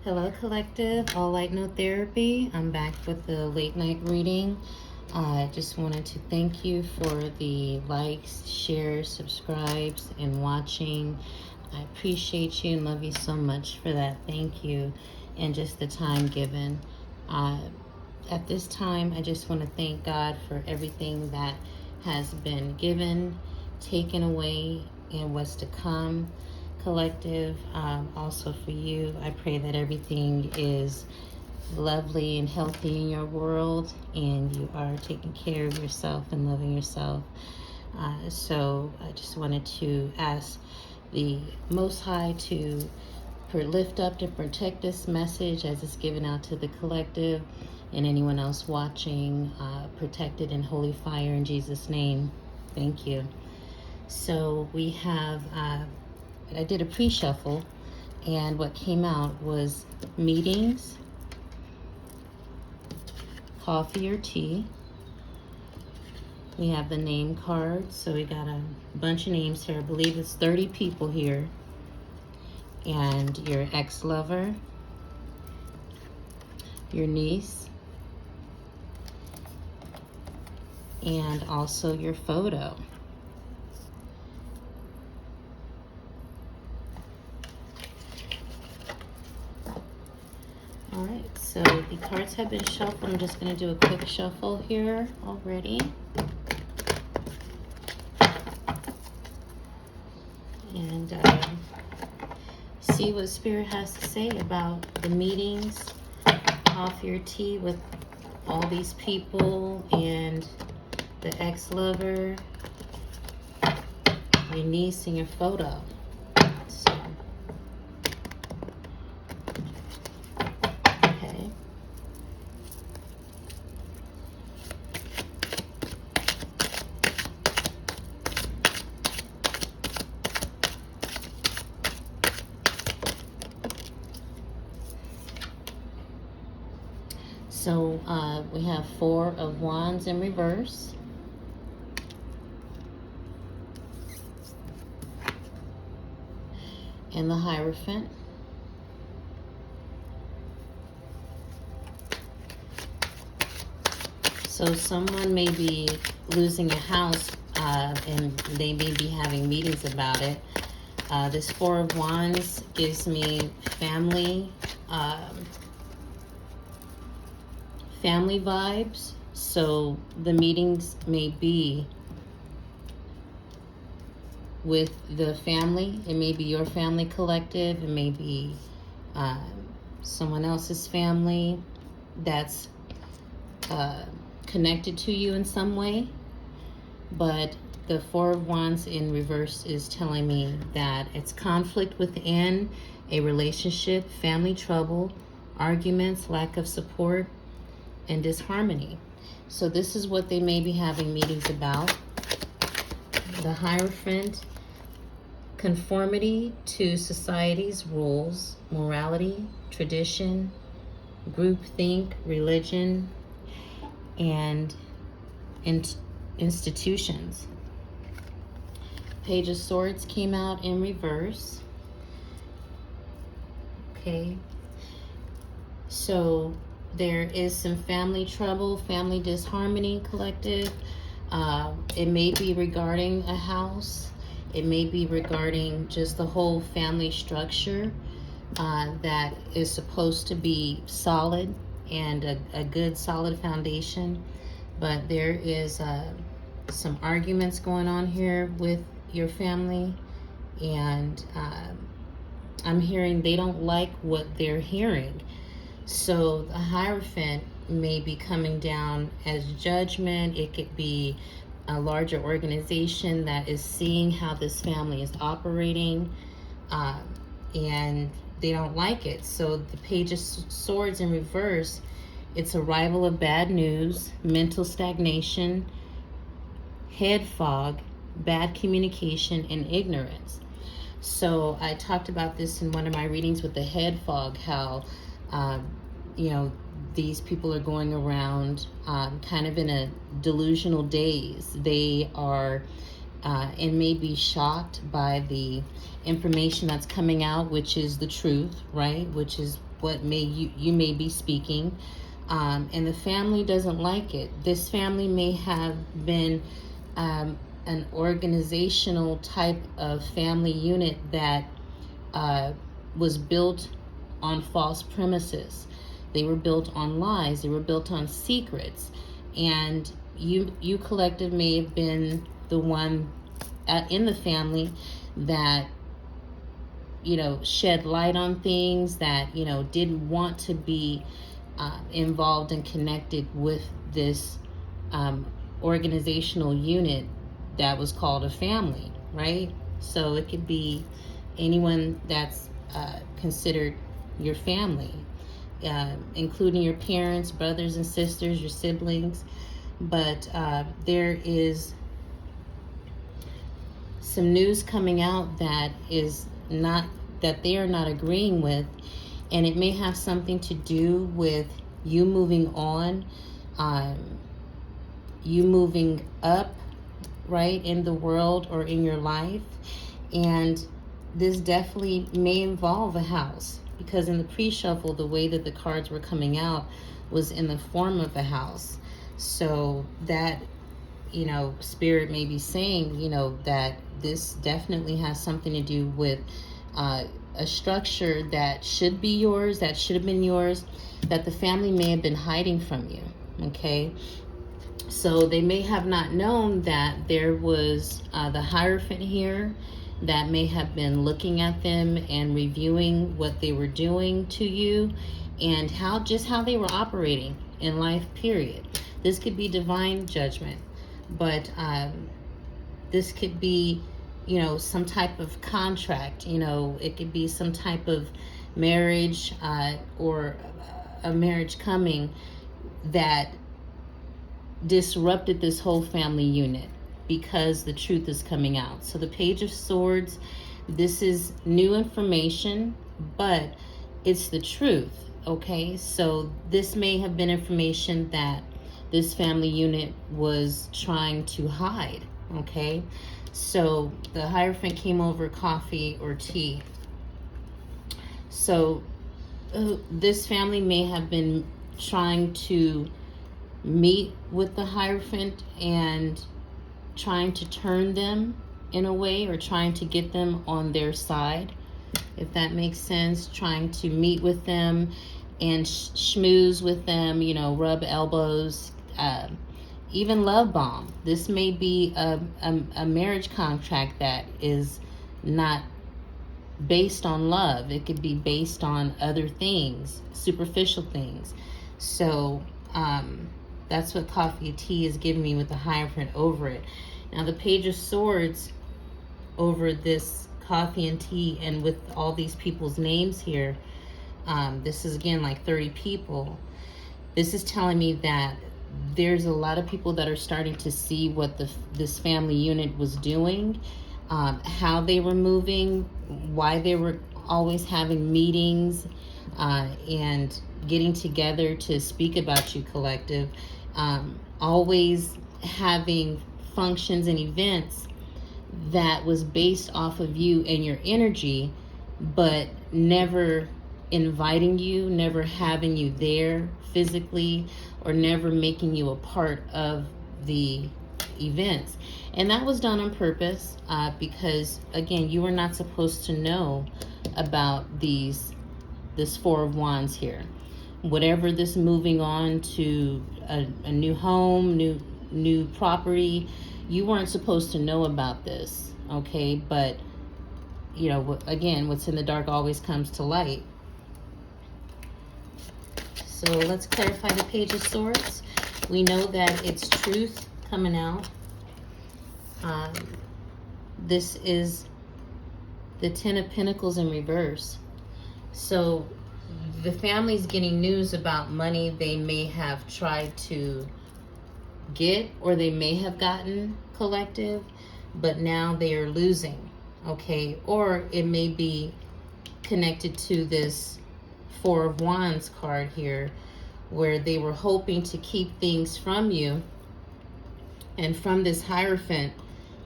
Hello, Collective. All Light No Therapy. I'm back with the late night reading. I just wanted to thank you for the likes, shares, subscribes, and watching. I appreciate you and love you so much for that. Thank you. And just the time given. At this time, I just want to thank God for everything that has been given, taken away, and what's to come. Collective, also for you, I pray that everything is lovely and healthy in your world and you are taking care of yourself and loving yourself. So I just wanted to ask the Most High to lift up and protect this message as it's given out to the collective and anyone else watching, protected in holy fire in Jesus' name. Thank you. So we have I did a pre-shuffle, and what came out was meetings, coffee or tea. We have the name cards, so we got a bunch of names here. I believe it's 30 people here. And your ex-lover, your niece, and also your photo. All right, so the cards have been shuffled. I'm just going to do a quick shuffle here already. And see what Spirit has to say about the meetings, coffee or tea with all these people, and the ex-lover, your niece, and your photo. So, okay. So we have 4 of Wands in reverse. And the Hierophant. So someone may be losing a house and they may be having meetings about it. This 4 of Wands gives me family, family vibes. So the meetings may be with the family. It may be your family, collective. It may be someone else's family that's connected to you in some way. But the 4 of Wands in reverse is telling me that it's conflict within a relationship, family trouble, arguments, lack of support, and disharmony. So this is what they may be having meetings about. The Hierophant, conformity to society's rules, morality, tradition, groupthink, religion, and institutions. Page of Swords came out in reverse. Okay. So there is some family trouble, family disharmony, collective. It may be regarding a house. It may be regarding just the whole family structure that is supposed to be solid and a good solid foundation. But there is some arguments going on here with your family, and I'm hearing they don't like what they're hearing. So the Hierophant may be coming down as judgment. It could be a larger organization that is seeing how this family is operating, and they don't like it. So the Page of Swords in reverse, it's arrival of bad news, mental stagnation, head fog, bad communication, and ignorance. So I talked about this in one of my readings with the head fog, how these people are going around kind of in a delusional daze. They are and may be shocked by the information that's coming out, which is the truth, right? Which is what you may be speaking, and the family doesn't like it. This family may have been an organizational type of family unit that was built on false premises. They were built on lies. They were built on secrets. And you collective may have been the one in the family that, shed light on things, that, didn't want to be involved and connected with this organizational unit that was called a family, right? So it could be anyone that's considered your family, including your parents, brothers and sisters, your siblings. But there is some news coming out that they are not agreeing with, and it may have something to do with you moving on, you moving up, right, in the world or in your life. And this definitely may involve a house, because in the pre-shuffle, the way that the cards were coming out was in the form of a house. So that, spirit may be saying, that this definitely has something to do with a structure that should be yours, that should have been yours, that the family may have been hiding from you, okay? So they may have not known that there was the Hierophant here that may have been looking at them and reviewing what they were doing to you, and how they were operating in life, period. This could be divine judgment, but this could be, some type of contract. It could be some type of marriage or a marriage coming that disrupted this whole family unit, because the truth is coming out. So the Page of Swords, this is new information, but it's the truth, okay? So this may have been information that this family unit was trying to hide, okay? So the Hierophant came over coffee or tea. So this family may have been trying to meet with the Hierophant and trying to turn them in a way, or trying to get them on their side, if that makes sense. Trying to meet with them and schmooze with them, rub elbows, even love bomb. This may be a marriage contract that is not based on love. It could be based on other things, superficial things. So that's what coffee and tea is giving me with the Hierophant over it. Now the Page of Swords over this coffee and tea, and with all these people's names here, this is again like 30 people. This is telling me that there's a lot of people that are starting to see what this family unit was doing, how they were moving, why they were always having meetings and getting together to speak about you, collective, always having functions and events that was based off of you and your energy, but never inviting you, never having you there physically, or never making you a part of the events. And that was done on purpose, because again, you were not supposed to know about this Four of Wands here. Whatever this moving on to a new home, new property, you weren't supposed to know about this, okay? But again, what's in the dark always comes to light. So let's clarify the Page of Swords. We know that it's truth coming out. This is the Ten of Pentacles in reverse. So the family's getting news about money they may have tried to get, or they may have gotten, collective, but now they are losing, okay? Or it may be connected to this Four of Wands card here, where they were hoping to keep things from you and from this Hierophant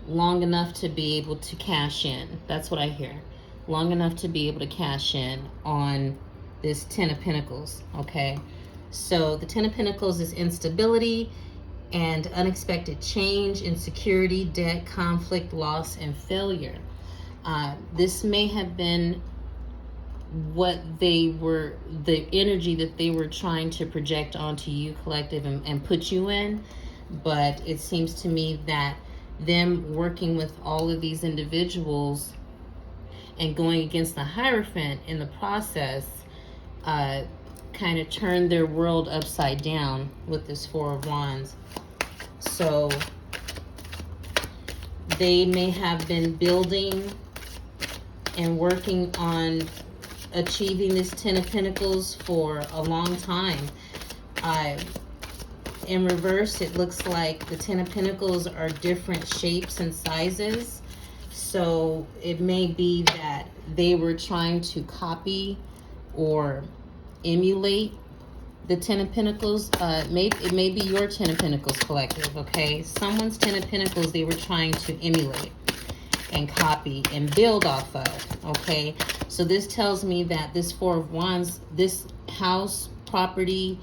long enough to be able to cash in. That's what I hear. Long enough to be able to cash in on this Ten of Pentacles, okay? So the Ten of Pentacles is instability and unexpected change, insecurity, debt, conflict, loss, and failure. This may have been what they were, the energy that they were trying to project onto you, collective, and put you in. But it seems to me that them working with all of these individuals and going against the Hierophant in the process kind of turned their world upside down with this Four of Wands. So they may have been building and working on achieving this Ten of Pentacles for a long time. In reverse, it looks like the Ten of Pentacles are different shapes and sizes. So it may be that they were trying to copy or emulate the Ten of Pentacles. It may be your Ten of Pentacles, collective, okay? Someone's Ten of Pentacles they were trying to emulate and copy and build off of, okay? So this tells me that this Four of Wands, this house, property,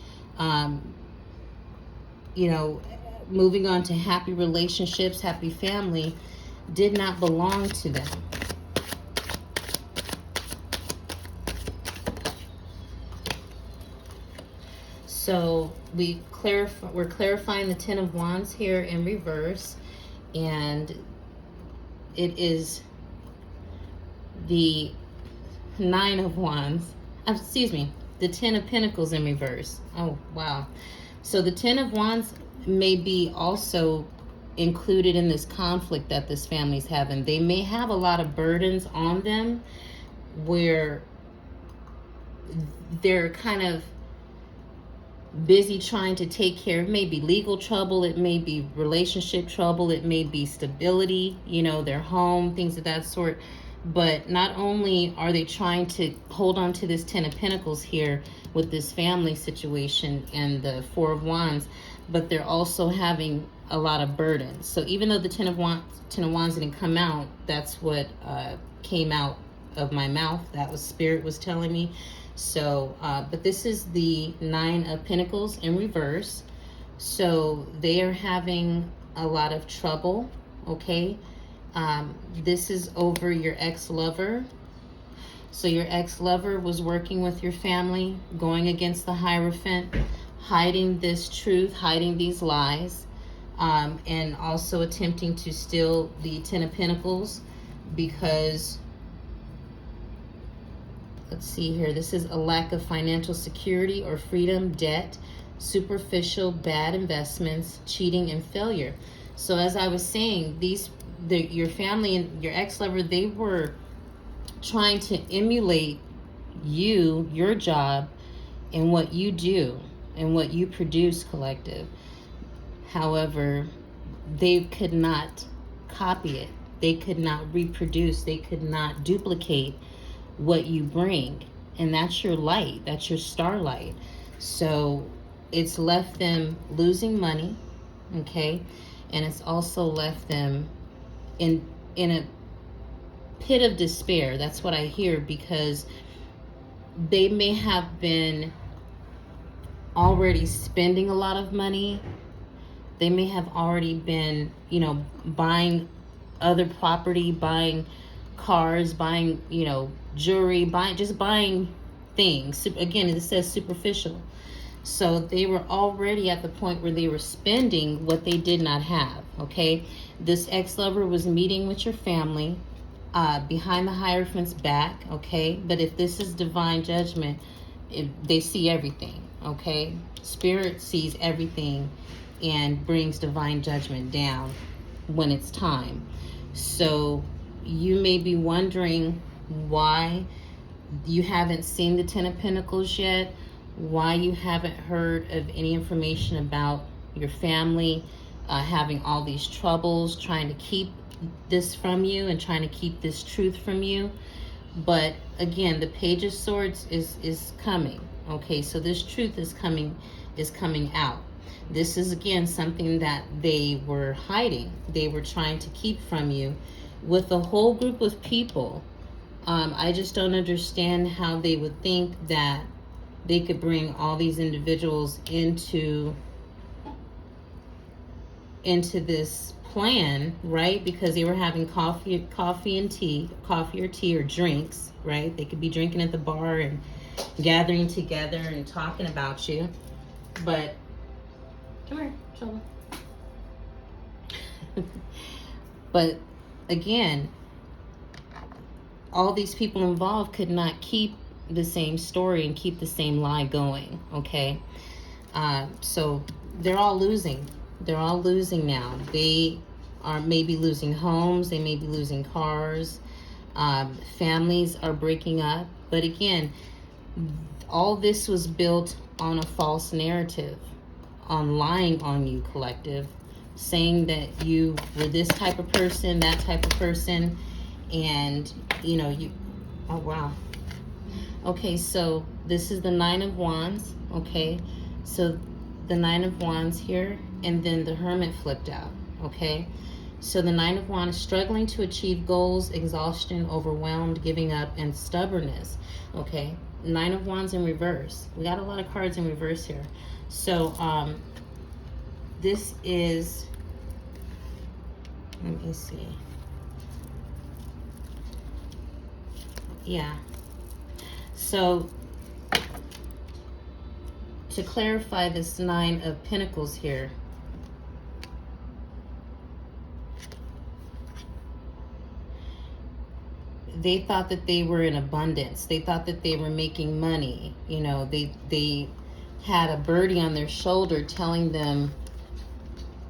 you know, moving on to happy relationships, happy family, did not belong to them. So we're clarifying the Ten of Wands here in reverse, and it is the Nine of Wands. Excuse me, the Ten of Pentacles in reverse. Oh, wow. So the Ten of Wands may be also included in this conflict that this family's having. They may have a lot of burdens on them where they're kind of busy trying to take care of maybe legal trouble, it may be relationship trouble, it may be stability, you know, their home, things of that sort. But not only are they trying to hold on to this Ten of Pentacles here with this family situation and the Four of Wands, but they're also having a lot of burdens. So even though the Ten of Wands didn't come out, that's what came out of my mouth. That was Spirit was telling me. So, but this is the Nine of Pentacles in reverse. So they are having a lot of trouble, okay? This is over your ex-lover. So your ex-lover was working with your family, going against the Hierophant, hiding this truth, hiding these lies, and also attempting to steal the Ten of Pentacles because, let's see here, this is a lack of financial security or freedom, debt, superficial, bad investments, cheating, and failure. So as I was saying, your family and your ex-lover, they were trying to emulate you, your job, and what you do and what you produce, collective. However, they could not copy it. They could not reproduce. They could not duplicate what you bring. And that's your light. That's your starlight. So it's left them losing money, okay? And it's also left them in a pit of despair. That's what I hear, because they may have been already spending a lot of money. They may have already been, you know, buying other property, buying cars, buying, you know, jewelry, just buying things. Again, it says superficial. So they were already at the point where they were spending what they did not have, okay? This ex-lover was meeting with your family behind the Hierophant's back, okay? But if this is divine judgment, they see everything, okay? Spirit sees everything and brings divine judgment down when it's time. So you may be wondering why you haven't seen the Ten of Pentacles yet, why you haven't heard of any information about your family having all these troubles, trying to keep this from you and trying to keep this truth from you. But again, the Page of Swords is coming, okay? So this truth is coming out. This is, again, something that they were hiding. They were trying to keep from you with a whole group of people I just don't understand how they would think that they could bring all these individuals into this plan, right? Because they were having coffee or tea or drinks, right? They could be drinking at the bar and gathering together and talking about you. But come here, Chola. But again, all these people involved could not keep the same story and keep the same lie going, okay? So they're all losing. They're all losing now. They are maybe losing homes. They may be losing cars. Families are breaking up. But again, all this was built on a false narrative, on lying on you, collective, saying that you were this type of person, that type of person, and you know, you, oh wow. Okay, so this is the Nine of Wands, okay? So the Nine of Wands here, and then the Hermit flipped out, okay? So the Nine of Wands, struggling to achieve goals, exhaustion, overwhelmed, giving up, and stubbornness, okay? Nine of Wands in reverse. We got a lot of cards in reverse here. So this is, let me see. Yeah. So to clarify this Nine of Pentacles here, they thought that they were in abundance. They thought that they were making money. You know, they had a birdie on their shoulder telling them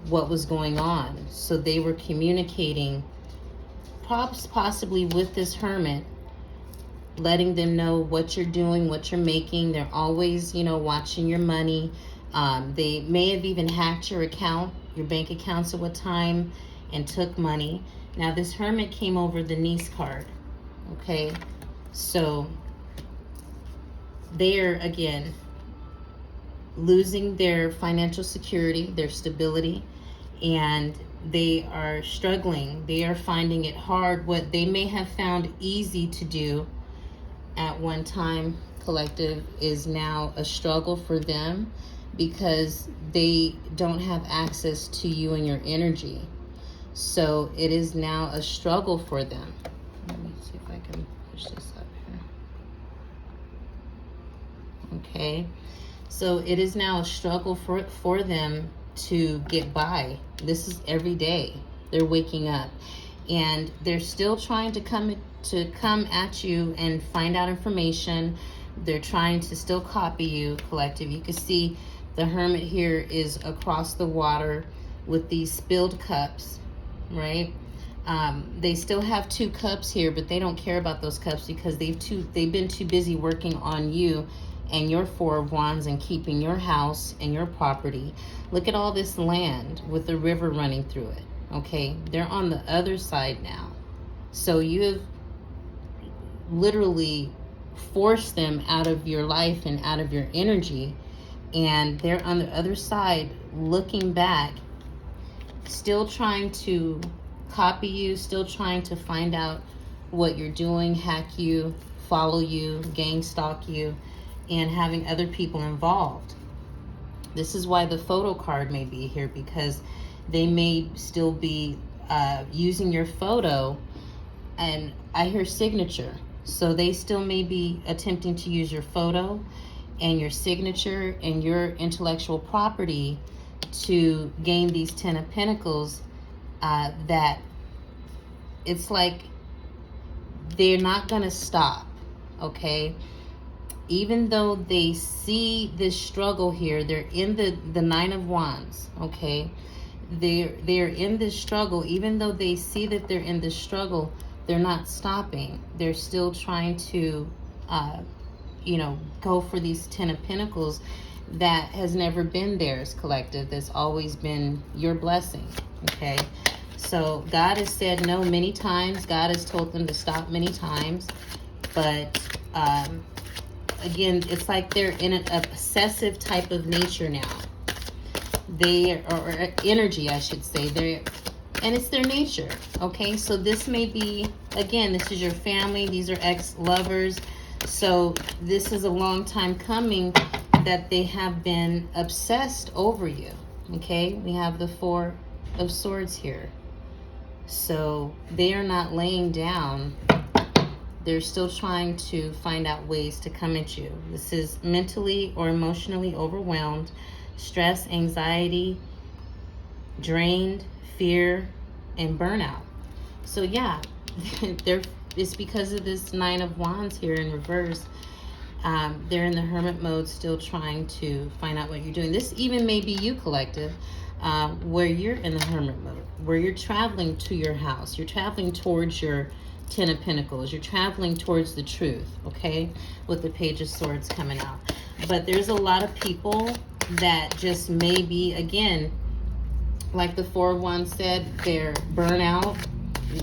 what was going on. So they were communicating possibly with this Hermit, letting them know what you're doing, what you're making. They're always, you know, watching your money. They may have even hacked your account, your bank accounts at a time, and took money. Now this Hermit came over the Niece card. Okay, so they're again losing their financial security, their stability, and they are struggling. They are finding it hard. What they may have found easy to do at one time, collective, is now a struggle for them because they don't have access to you and your energy. So it is now a struggle for them. Let me see if I can push this up here. Okay, so it is now a struggle for them to get by. This is every day. They're waking up and they're still trying to come at you and find out information. They're trying to still copy you, collective. You can see the Hermit here is across the water with these spilled cups, right? They still have 2 cups here, but they don't care about those cups because they've been too busy working on you and your 4 of Wands and keeping your house and your property. Look at all this land with the river running through it. Okay, they're on the other side now. So you have literally forced them out of your life and out of your energy, and they're on the other side looking back, still trying to copy you, still trying to find out what you're doing, hack you, follow you, gang stalk you, and having other people involved. This is why the photo card may be here, because they may still be using your photo, and I hear signature. So they still may be attempting to use your photo and your signature and your intellectual property to gain these 10 of Pentacles. That it's like they're not gonna stop, okay? Even though they see this struggle here, they're in the Nine of Wands, okay? They're in this struggle. Even though they see that they're in this struggle, they're not stopping. They're still trying to, you know, go for these 10 of Pentacles that has never been theirs, collective. That's always been your blessing, okay? So God has said no many times. God has told them to stop many times. But again, it's like they're in an obsessive type of nature now. They or energy, I should say. and it's their nature. Okay, so this may be, again, this is your family, these are ex-lovers, so this is a long time coming that they have been obsessed over you. Okay, we have the Four of Swords here, so they are not laying down. They're still trying to find out ways to come at you. This is mentally or emotionally overwhelmed, stress, anxiety, drained, fear, and burnout. So yeah, it's because of this Nine of Wands here in reverse. They're in the hermit mode, still trying to find out what you're doing. This even may be you, collective, where you're in the hermit mode, where you're traveling to your house. You're traveling towards your Ten of Pentacles. You're traveling towards the truth, okay, with the Page of Swords coming out. But there's a lot of people that just may be, again, like the Four of Wands said, they're burnout,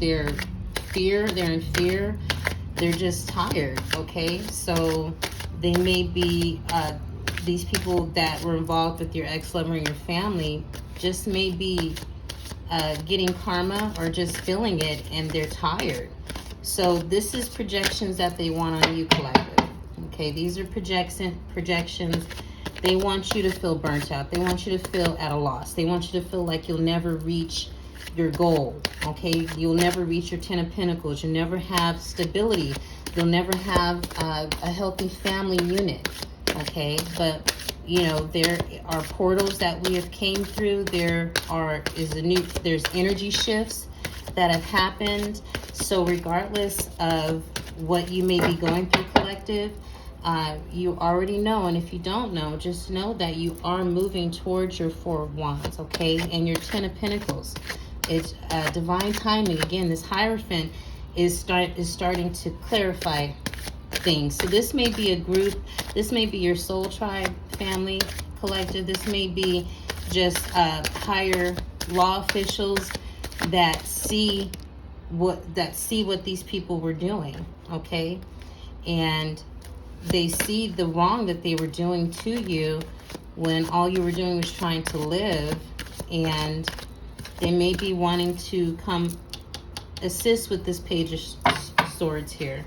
they're in fear, they're just tired, okay? So they may be, these people that were involved with your ex-lover and your family just may be getting karma or just feeling it, and they're tired. So this is projections that they want on you, collective. Okay, these are projections. They want you to feel burnt out. They want you to feel at a loss. They want you to feel like you'll never reach your goal. Okay, you'll never reach your Ten of Pentacles. You'll never have stability. You'll never have a healthy family unit. Okay, but you know, there are portals that we have came through. There's energy shifts that have happened. So regardless of what you may be going through, collective, you already know. And if you don't know, just know that you are moving towards your Four of Wands, okay, and your Ten of Pentacles. It's divine timing. Again, this Hierophant is starting to clarify things. So this may be a group, this may be your soul tribe, family, collective. This may be just higher law officials that see what these people were doing, okay, and they see the wrong that they were doing to you when all you were doing was trying to live, and they may be wanting to come assist with this Page of Swords here.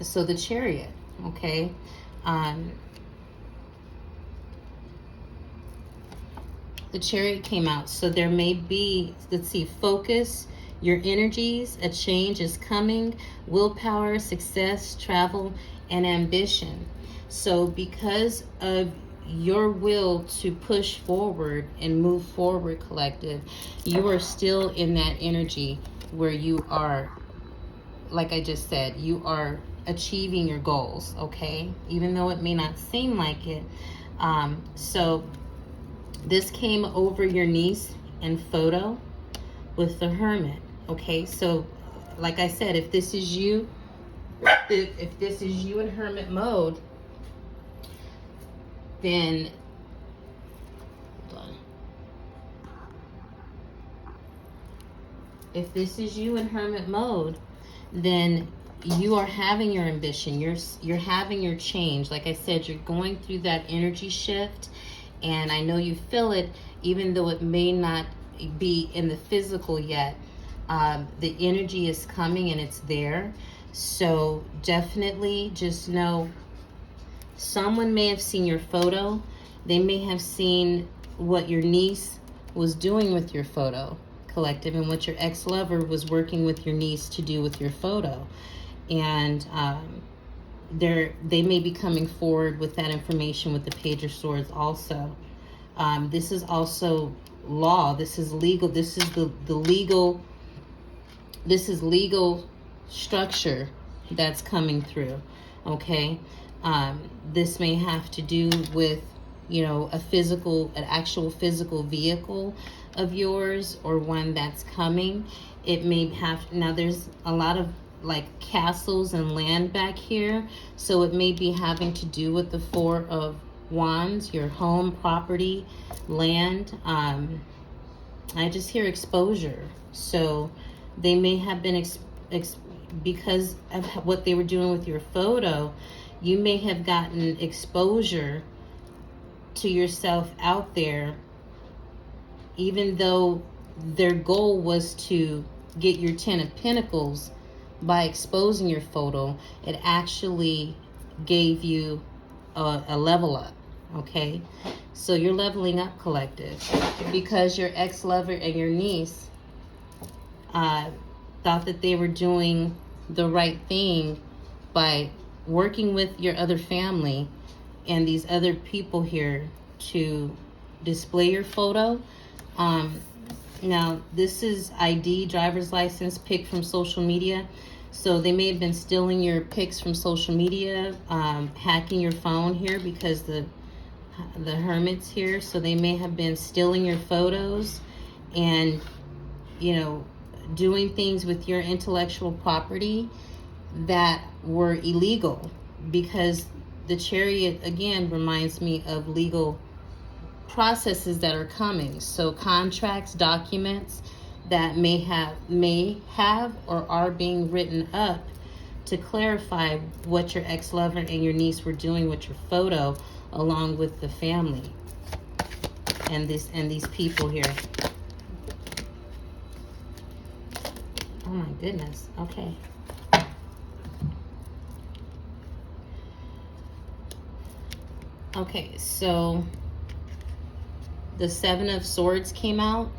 So the Chariot, okay, the Chariot came out. So there may be, let's see, focus, your energies, a change is coming, willpower, success, travel, and ambition. So because of your will to push forward and move forward, collective, you are still in that energy where you are, like I just said, you are achieving your goals, okay, even though it may not seem like it. So this came over your niece in photo with the Hermit, okay? So like I said, if this is you, if this is you in hermit mode, then hold on. If this is you in hermit mode, then you are having your ambition, you're having your change. Like I said, you're going through that energy shift, and I know you feel it, even though it may not be in the physical yet. The energy is coming and it's there. So definitely just know, someone may have seen your photo. They may have seen what your niece was doing with your photo, collective, and what your ex-lover was working with your niece to do with your photo. And they may be coming forward with that information with the Page of Swords also. This is also law. This is legal. This is the legal, this is legal structure that's coming through, okay? This may have to do with, you know, an actual physical vehicle of yours, or one that's coming. It may have, now there's a lot of like castles and land back here, so it may be having to do with the Four of Wands, your home, property, land. I just hear exposure. So they may have been because of what they were doing with your photo, you may have gotten exposure to yourself out there, even though their goal was to get your 10 of Pentacles. By exposing your photo, it actually gave you a level up. Okay, so you're leveling up, collective, because your ex-lover and your niece thought that they were doing the right thing by working with your other family and these other people here to display your photo. Now, this is ID, driver's license, pic from social media. So they may have been stealing your pics from social media, hacking your phone here because the hermit's here. So they may have been stealing your photos and, you know, doing things with your intellectual property that were illegal, because the Chariot, again, reminds me of legal processes that are coming. So contracts, documents that may have or are being written up to clarify what your ex-lover and your niece were doing with your photo, along with the family and these people here. Oh my goodness. Okay. Okay, so the Seven of Swords came out.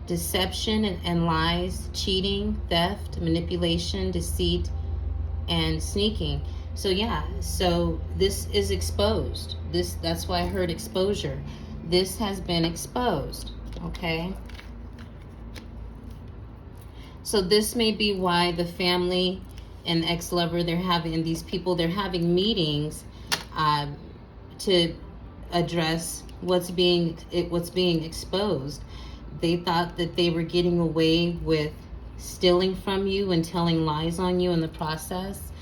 Deception and lies, cheating, theft, manipulation, deceit, and sneaking. So yeah, so this is exposed. That's why I heard exposure. This has been exposed, okay? So this may be why the family and ex-lover, they're having meetings to address what's being exposed. They thought that they were getting away with stealing from you and telling lies on you in the process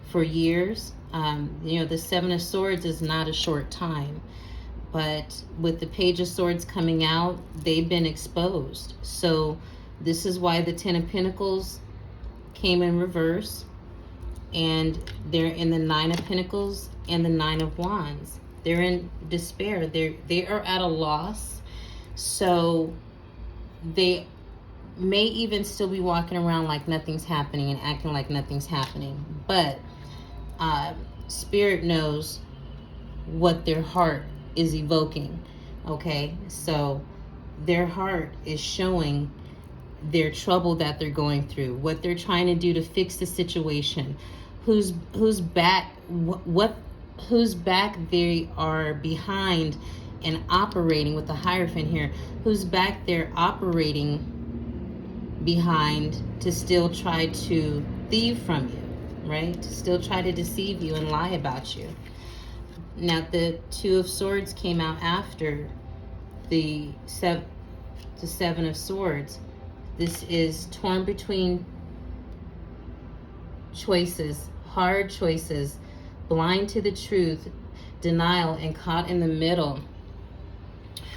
for years. You know, the Seven of Swords is not a short time, but with the Page of Swords coming out, they've been exposed. So this is why the Ten of Pentacles came in reverse, and they're in the Nine of Pentacles and the Nine of Wands. They're in despair. They are at a loss. So they may even still be walking around like nothing's happening and acting like nothing's happening. But Spirit knows what their heart is evoking. Okay, so their heart is showing their trouble that they're going through, what they're trying to do to fix the situation, who's back they are behind and operating with the Hierophant here, who's back there operating behind to still try to thieve from you, right? To still try to deceive you and lie about you. Now the Two of Swords came out after the Seven of Swords. This is torn between choices, hard choices, blind to the truth, denial, and caught in the middle.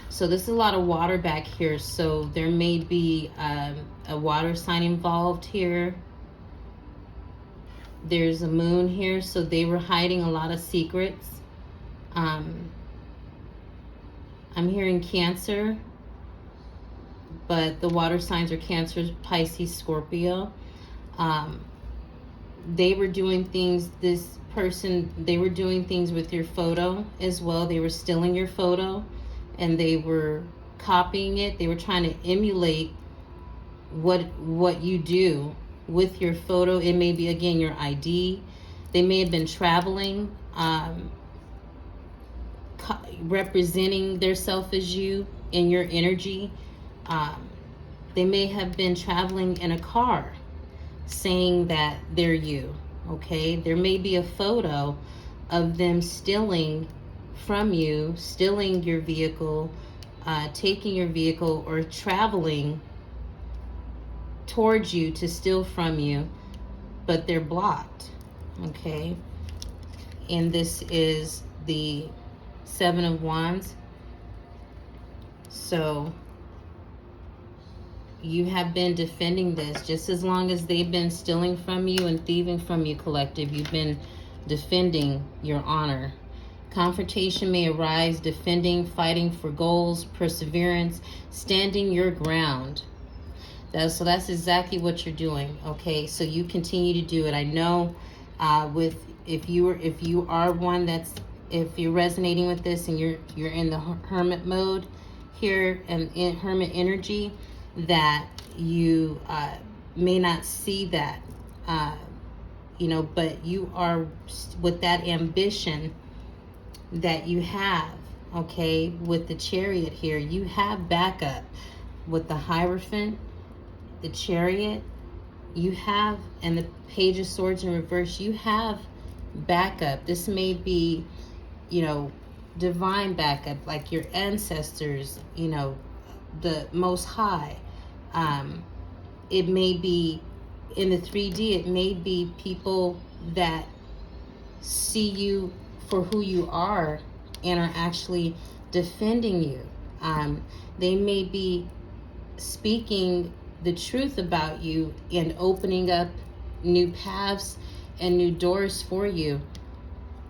So this is a lot of water back here. So there may be a water sign involved here. There's a moon here. So they were hiding a lot of secrets. I'm hearing Cancer, but the water signs are Cancer, Pisces, Scorpio. They were doing things, they were doing things with your photo as well. They were stealing your photo and they were copying it. They were trying to emulate what you do with your photo. It may be, again, your ID. They may have been traveling, representing their self as you in your energy. They may have been traveling in a car saying that they're you, okay? There may be a photo of them stealing from you, stealing your vehicle, taking your vehicle, or traveling towards you to steal from you, but they're blocked, okay? And this is the Seven of Wands. So you have been defending this just as long as they've been stealing from you and thieving from you, collective. You've been defending your honor, Confrontation may arise, defending, fighting for goals, perseverance, standing your ground. So that's exactly what you're doing. Okay, so you continue to do it. I know if you are one that's, if you're resonating with this and you're in the hermit mode here and in hermit energy, that you may not see that, but you are with that ambition that you have. Okay, with the Chariot here, you have backup. With the Hierophant, the Chariot, you have, and the Page of Swords in reverse, you have backup. This may be, divine backup, like your ancestors, the Most High. It may be in the 3D, it may be people that see you for who you are and are actually defending you. They may be speaking the truth about you and opening up new paths and new doors for you.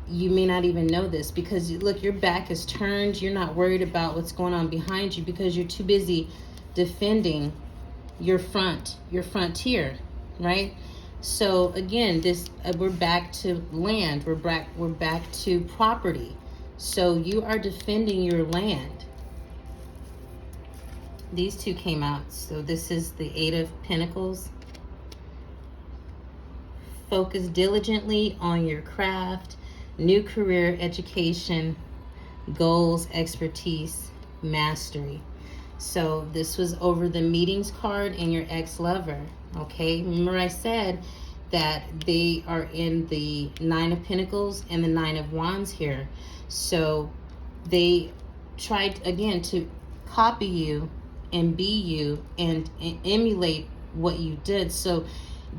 You may not even know this because look, your back is turned. You're not worried about what's going on behind you because you're too busy defending your frontier, right? So again, this we're back to land. We're back to property. So you are defending your land. These two came out. So this is the Eight of Pentacles. Focus diligently on your craft, new career, education, goals, expertise, mastery. So this was over the meetings card and your ex-lover. Okay, remember I said that they are in the Nine of Pentacles and the Nine of Wands here. So they tried again to copy you and be you and emulate what you did. So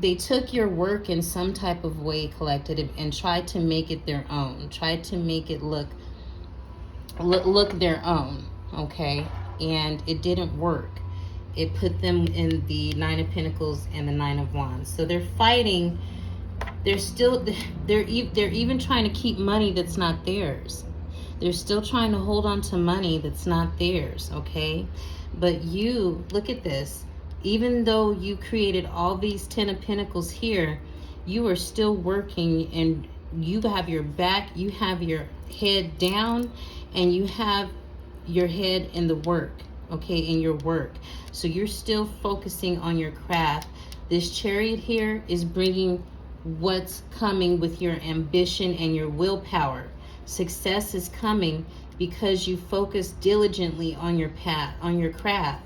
they took your work in some type of way, collected it, and tried to make it their own, tried to make it look their own. Okay, and it didn't work. It put them in the Nine of Pentacles and the Nine of Wands. So they're fighting. They're even trying to keep money that's not theirs. They're still trying to hold on to money that's not theirs, okay? But you, look at this. Even though you created all these 10 of Pentacles here, you are still working and you have your back, you have your head down, and you have your head in the work, okay, in your work. So you're still focusing on your craft. This Chariot here is bringing what's coming with your ambition and your willpower. Success is coming because you focus diligently on your path, on your craft.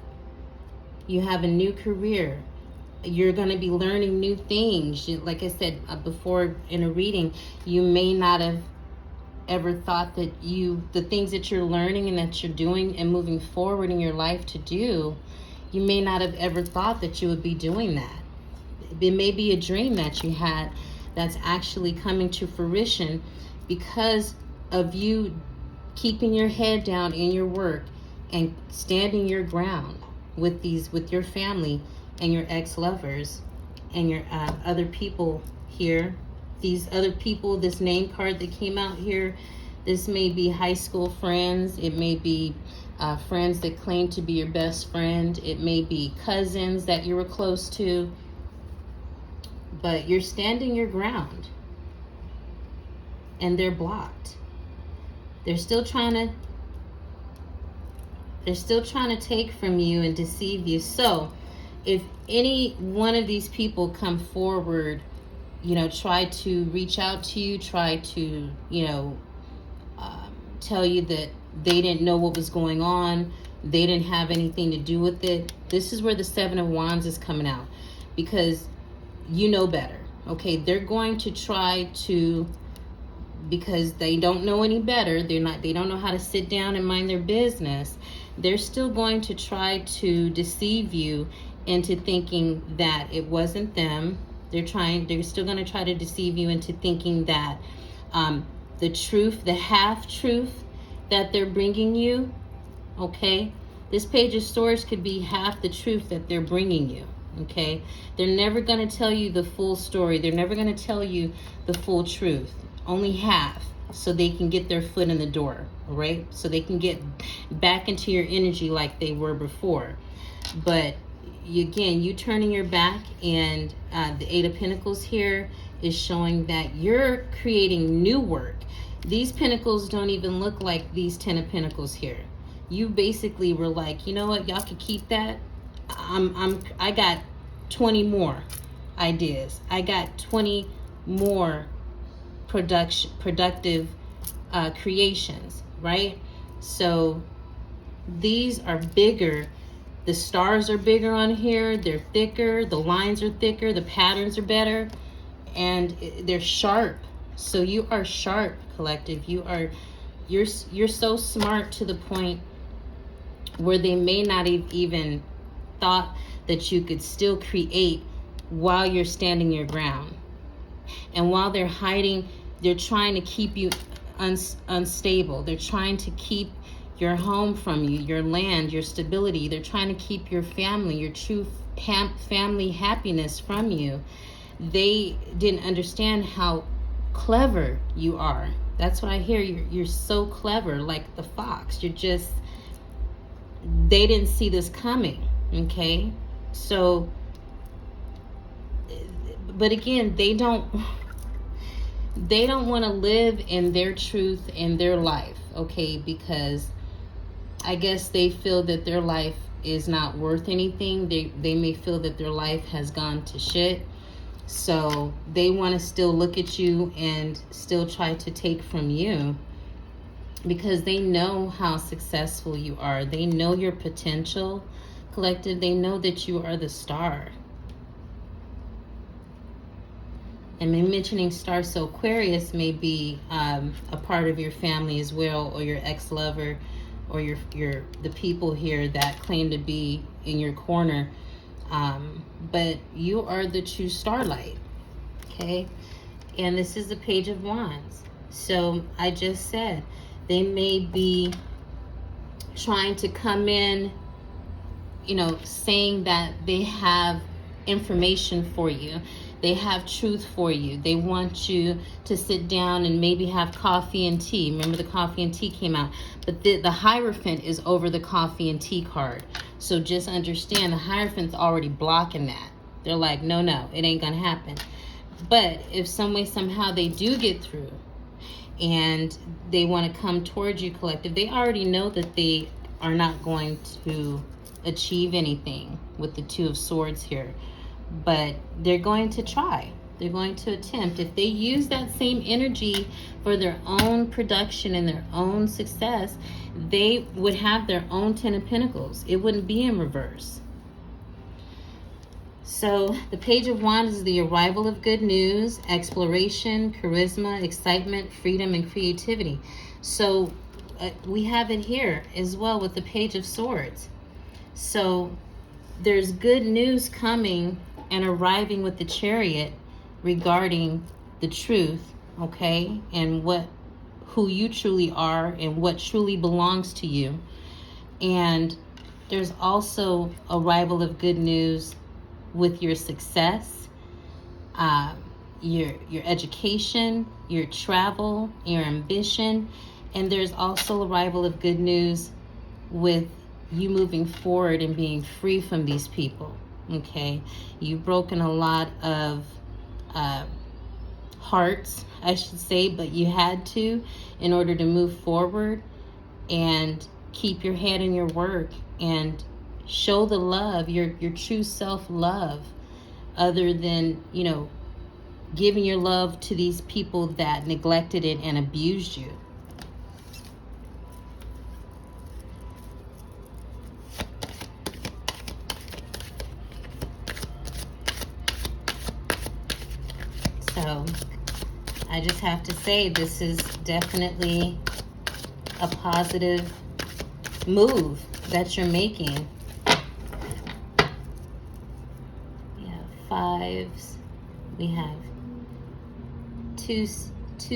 You have a new career. You're going to be learning new things. Like I said before in a reading, you may not have ever thought that the things that you're learning and that you're doing and moving forward in your life to do, you may not have ever thought that you would be doing that. It may be a dream that you had that's actually coming to fruition because of you keeping your head down in your work and standing your ground with your family and your ex-lovers and your other people here. These other people, this name card that came out here, this may be high school friends. It may be friends that claim to be your best friend. It may be cousins that you were close to. But you're standing your ground and they're blocked. They're still trying to take from you and deceive you. So if any one of these people come forward, try to reach out to you, try to, tell you that they didn't know what was going on, they didn't have anything to do with it, this is where the Seven of Wands is coming out, because you know better. Okay, they're going to try to, because they don't know any better, they don't know how to sit down and mind their business, they're still going to try to deceive you into thinking that it wasn't them. They're still going to try to deceive you into thinking that the truth, the half-truth that they're bringing you, okay? This Page of Swords could be half the truth that they're bringing you, okay? They're never going to tell you the full story. They're never going to tell you the full truth. Only half, so they can get their foot in the door, all right? So they can get back into your energy like they were before. But again, you turning your back, and the Eight of Pentacles here is showing that you're creating new work. These pentacles don't even look like these 10 of Pentacles here. You basically were like, you know what, y'all can keep that. I got 20 more ideas. I got 20 more productive creations, right? So these are bigger. The stars are bigger on here. They're thicker. The lines are thicker. The patterns are better, and they're sharp. So you are sharp, collective. You're so smart to the point where they may not have even thought that you could still create while you're standing your ground. And while they're hiding, they're trying to keep you unstable. They're trying to keep your home from you, your land, your stability. They're trying to keep your family, your true family happiness from you. They didn't understand how clever you are. That's what I hear. You're so clever, like the fox. You're just, they didn't see this coming, okay? So, but again, they don't want to live in their truth in their life, okay? Because I guess they feel that their life is not worth anything. They may feel that their life has gone to shit. So they want to still look at you and still try to take from you, because they know how successful you are. They know your potential, collective. They know that you are the star. And me mentioning star, so Aquarius may be a part of your family as well, or your ex-lover, or the people here that claim to be in your corner. But you are the true starlight, okay? And this is the Page of Wands. So I just said, they may be trying to come in, you know, saying that they have information for you. They have truth for you. They want you to sit down and maybe have coffee and tea. Remember, the coffee and tea came out. But the Hierophant is over the coffee and tea card. So just understand, the Hierophant's already blocking that. They're like, no, it ain't gonna happen. But if some way, somehow they do get through and they want to come towards you, collective, they already know that they are not going to achieve anything with the Two of Swords here. But they're going to try. They're going to attempt. If they use that same energy for their own production and their own success, they would have their own 10 of Pentacles. It wouldn't be in reverse. So the Page of Wands is the arrival of good news, exploration, charisma, excitement, freedom, and creativity. So we have it here as well with the Page of Swords. So there's good news coming and arriving with the Chariot regarding the truth, okay, and who you truly are and what truly belongs to you. And there's also arrival of good news with your success, your education, your travel, your ambition. And there's also arrival of good news with you moving forward and being free from these people, okay? You've broken a lot of hearts, I should say, but you had to in order to move forward and keep your head in your work and show the love, your true self-love, other than, you know, giving your love to these people that neglected it and abused you. So I just have to say, this is definitely a positive move that you're making. We have fives. We have two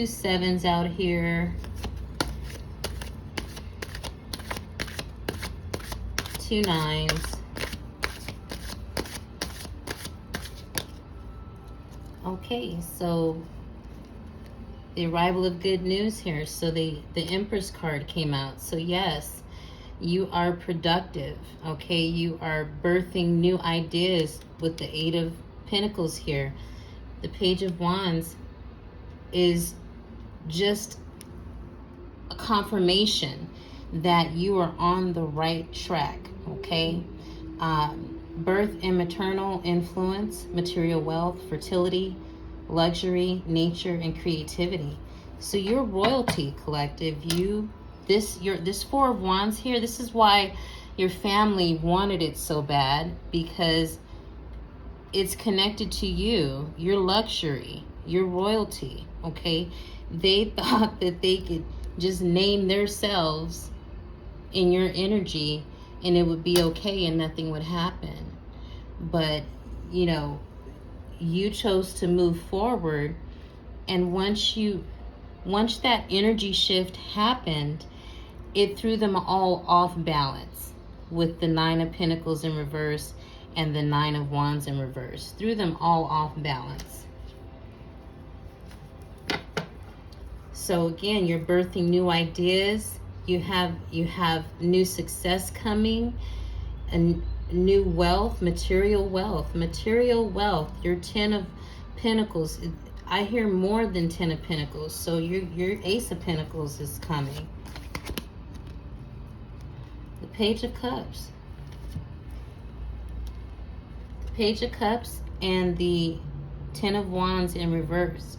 sevens out here. 2 nines. Okay, so The arrival of good news here. So the Empress card came out. So yes, you are productive, okay? You are birthing new ideas with the Eight of Pentacles here. The Page of Wands is just a confirmation that you are on the right track, okay? Birth and maternal influence, material wealth, fertility, luxury, nature, and creativity. So you're royalty, collective. This Four of Wands here, this is why your family wanted it so bad, because it's connected to you, your luxury, your royalty, okay? They thought that they could just name themselves in your energy and it would be okay and nothing would happen. But, you know, you chose to move forward, and once that energy shift happened, it threw them all off balance with the Nine of Pentacles in reverse and the Nine of Wands in reverse. Threw them all off balance. So again, you're birthing new ideas. You have new success coming, and new wealth, material wealth. Your Ten of Pentacles. I hear more than Ten of Pentacles. So your Ace of Pentacles is coming. The Page of Cups. The Page of Cups and the Ten of Wands in reverse.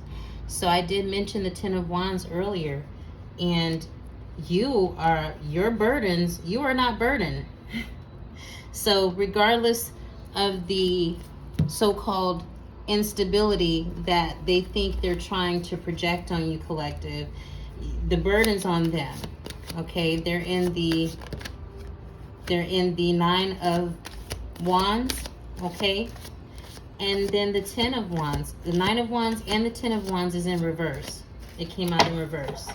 So I did mention the Ten of Wands earlier, and your burdens, you are not burdened. So regardless of the so-called instability that they think they're trying to project on you, collective, the burden's on them. Okay, they're in the Nine of Wands, okay? And then the Ten of Wands. The Nine of Wands and the Ten of Wands is in reverse. It came out in reverse.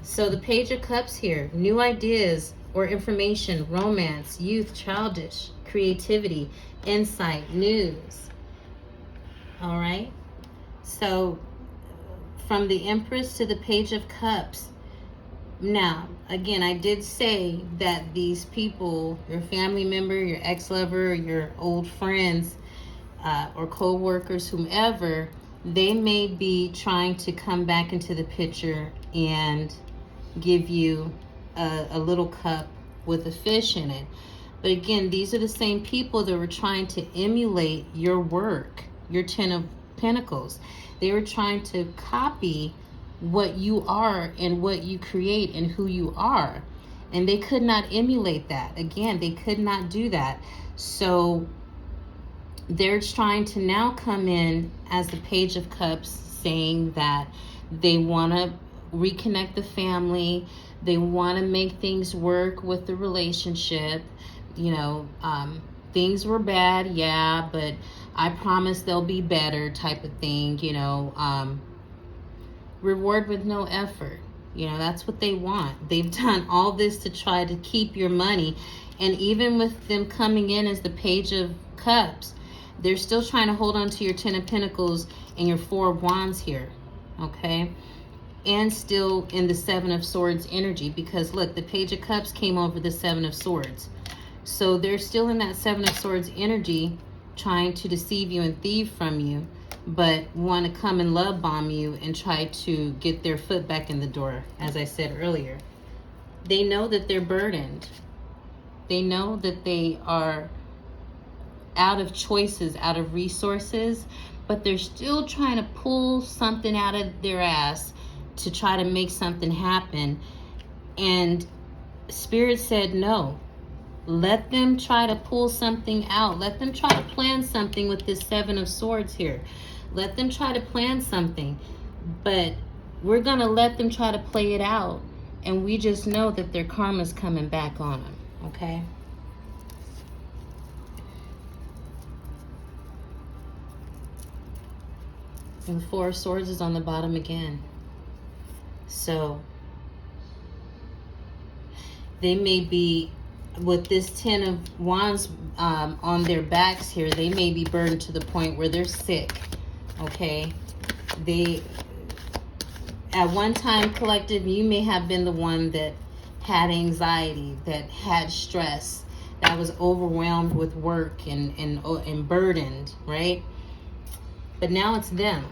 So the Page of Cups here, new ideas or information, romance, youth, childish, creativity, insight, news. All right? So from the Empress to the Page of Cups. Now, again, I did say that these people, your family member, your ex-lover, your old friends, or co-workers, whomever, they may be trying to come back into the picture and give you a little cup with a fish in it. But again, these are the same people that were trying to emulate your work, your Ten of Pentacles. They were trying to copy what you are and what you create and who you are. And they could not emulate that. Again, they could not do that. So they're trying to now come in as the Page of Cups, saying that they want to reconnect the family. They want to make things work with the relationship. You know, things were bad, yeah, but I promise they'll be better, type of thing. You know, reward with no effort. You know, that's what they want. They've done all this to try to keep your money. And even with them coming in as the Page of Cups, they're still trying to hold on to your Ten of Pentacles and your Four of Wands here, okay? And still in the Seven of Swords energy, because look, the Page of Cups came over the Seven of Swords. So they're still in that Seven of Swords energy, trying to deceive you and thieve from you, but want to come and love bomb you and try to get their foot back in the door, as I said earlier. They know that they're burdened. They know that they are out of choices, out of resources, but they're still trying to pull something out of their ass to try to make something happen. And Spirit said no. Let them try to pull something out. Let them try to plan something with this Seven of Swords here. Let them try to plan something, but we're going to let them try to play it out, and we just know that their karma's coming back on them, okay? And the Four of Swords is on the bottom again. So they may be, with this Ten of Wands on their backs here, they may be burdened to the point where they're sick, okay? at one time, collective, you may have been the one that had anxiety, that had stress, that was overwhelmed with work and burdened, right? But now it's them,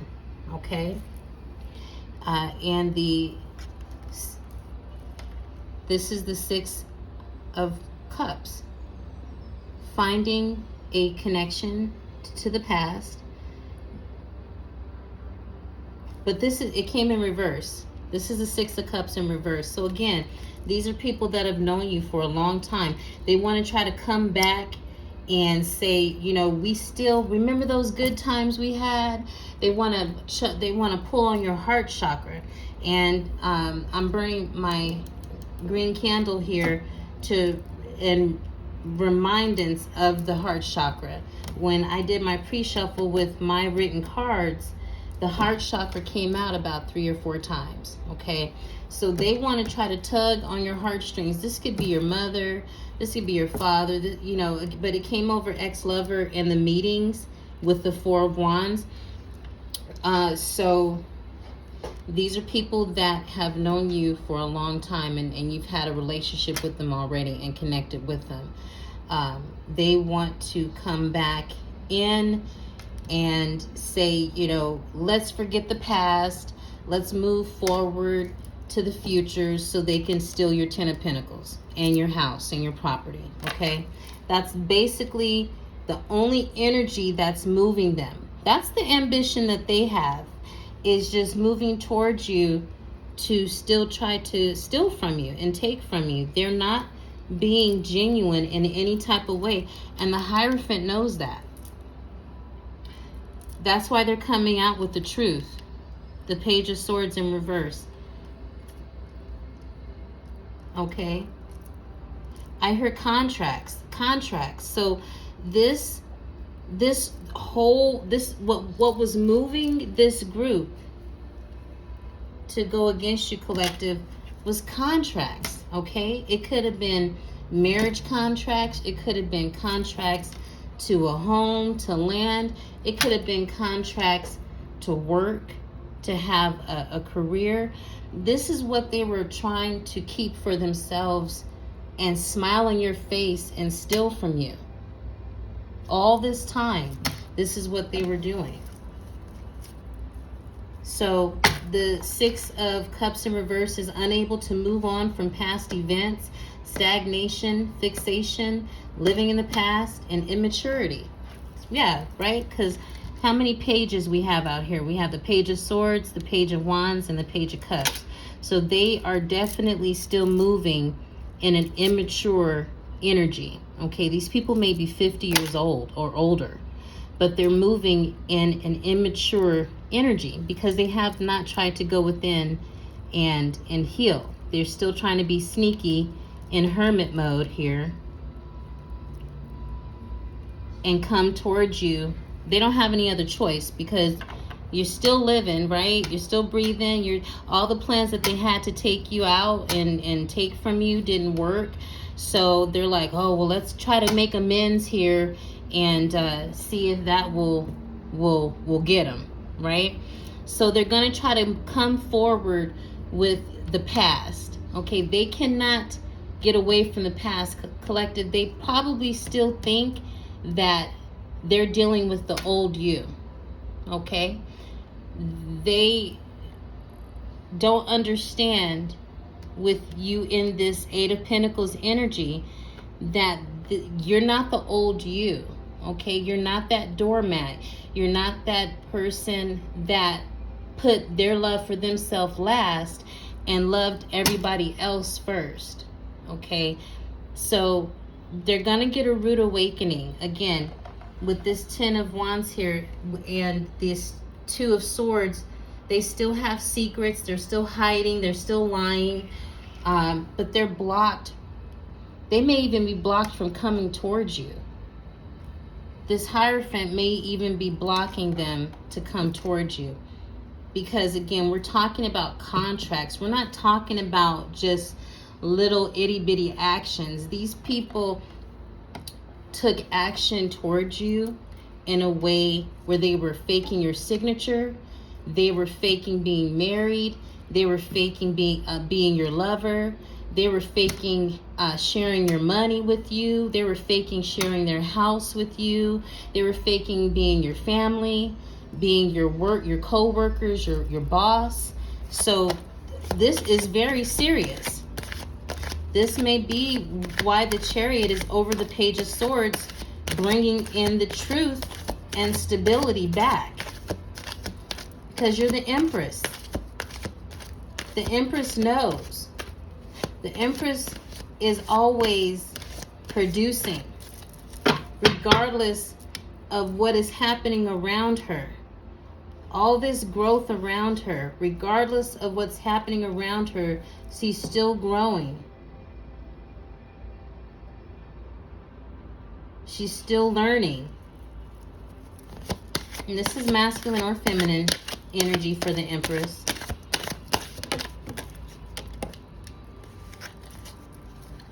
okay? And this is the Six of Cups. Finding a connection to the past. But it came in reverse. This is the Six of Cups in reverse. So again, these are people that have known you for a long time. They want to try to come back and say, you know, we still remember those good times we had. They want to pull on your heart chakra. And I'm burning my green candle here in remindance of the heart chakra. When I did my pre-shuffle with my written cards, the heart chakra came out about 3 or 4 times, okay? So they want to try to tug on your heartstrings. This could be your mother, this could be your father, you know, but it came over ex-lover in the meetings with the Four of Wands. So these are people that have known you for a long time, and you've had a relationship with them already and connected with them. They want to come back in and say, you know, let's forget the past. Let's move forward to the future so they can steal your 10 of Pentacles and your house and your property, okay? That's basically the only energy that's moving them. That's the ambition that they have, is just moving towards you to still try to steal from you and take from you. They're not being genuine in any type of way, and the Hierophant knows that. That's why they're coming out with the truth. The Page of Swords in reverse. Okay. I heard contracts. So what was moving this group to go against you, collective, was contracts. Okay. It could have been marriage contracts. It could have been contracts to a home, to land. It could have been contracts to work, to have a career. This is what they were trying to keep for themselves and smile in your face and steal from you. All this time, this is what they were doing. So the Six of Cups in reverse is unable to move on from past events, stagnation, fixation, living in the past, and immaturity. Yeah, right? Because how many pages we have out here? We have the Page of Swords, the Page of Wands, and the Page of Cups. So they are definitely still moving in an immature energy. Okay, these people may be 50 years old or older, but they're moving in an immature energy because they have not tried to go within and heal. They're still trying to be sneaky in hermit mode here and come towards you. They don't have any other choice because you're still living, right? You're still breathing. All the plans that they had to take you out and take from you didn't work. So they're like, oh, well, let's try to make amends here and see if that will get them, right? So they're going to try to come forward with the past. Okay, they cannot get away from the past, collective. They probably still think that they're dealing with the old you. Okay, they don't understand with you in this Eight of Pentacles energy that you're not the old you. Okay, you're not that doormat. You're not that person that put their love for themselves last and loved everybody else first. Okay, so they're gonna get a rude awakening again with this 10 of Wands here and this 2 of Swords. They still have secrets. They're still hiding. They're still lying, but they're blocked. They may even be blocked from coming towards you. This Hierophant may even be blocking them to come towards you because, again, we're talking about contracts. We're not talking about just little itty-bitty actions. These people took action towards you in a way where they were faking your signature. They were faking being married. They were faking being your lover. They were faking sharing your money with you. They were faking sharing their house with you. They were faking being your family, being your co-workers, your boss. So this is very serious. This may be why the Chariot is over the Page of Swords, bringing in the truth and stability back. Because you're the Empress. The Empress knows. The Empress is always producing, regardless of what is happening around her. All this growth around her, regardless of what's happening around her, she's still growing. She's still learning. And this is masculine or feminine energy for the Empress.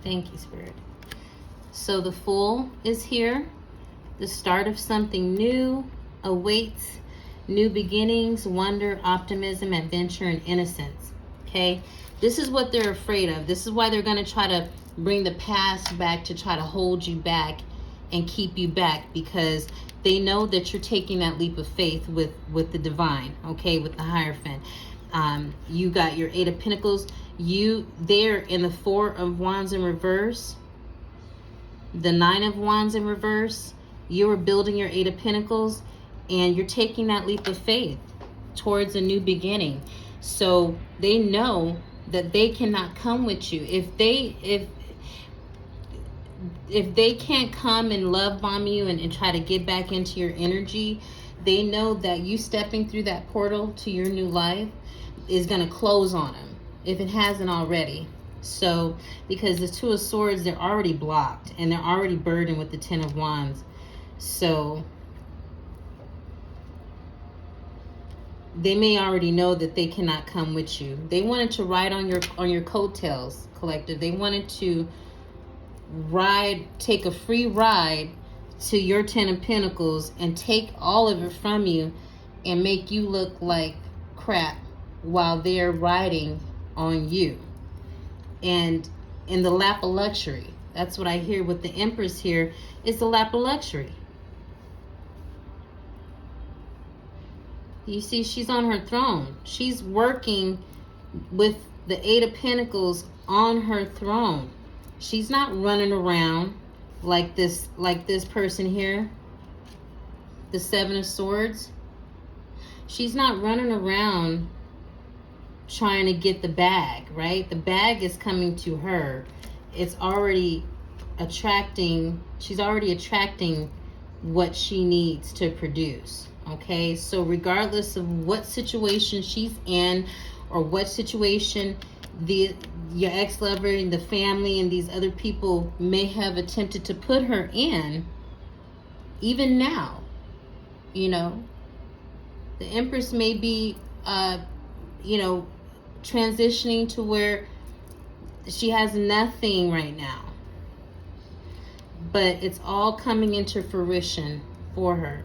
Thank you, Spirit. So the Fool is here. The start of something new awaits. New beginnings, wonder, optimism, adventure, and innocence. Okay? This is what they're afraid of. This is why they're going to try to bring the past back, to try to hold you back and keep you back, because they know that you're taking that leap of faith with the divine, okay, with the Hierophant. You got your Eight of Pentacles. You there in the Four of Wands in reverse, the Nine of Wands in reverse. You are building your Eight of Pentacles, and you're taking that leap of faith towards a new beginning. So they know that they cannot come with you. If they can't come and love bomb you and try to get back into your energy, they know that you stepping through that portal to your new life is going to close on them, if it hasn't already. So, because the Two of Swords, they're already blocked, and they're already burdened with the Ten of Wands. So they may already know that they cannot come with you. They wanted to ride on your coattails, collective. They wanted to take a free ride to your Ten of Pentacles and take all of it from you and make you look like crap while they're riding on you. And in the lap of luxury. That's what I hear with the Empress here. It's the lap of luxury. You see, she's on her throne. She's working with the Eight of Pentacles on her throne. She's not running around like this person here, the Seven of Swords. She's not running around trying to get the bag, right? The bag is coming to her. It's already attracting, she's already attracting what she needs to produce. Okay, so regardless of what situation she's in, or what situation your ex-lover and the family and these other people may have attempted to put her in, even now, you know, the Empress may be, you know, transitioning to where she has nothing right now. But it's all coming into fruition for her.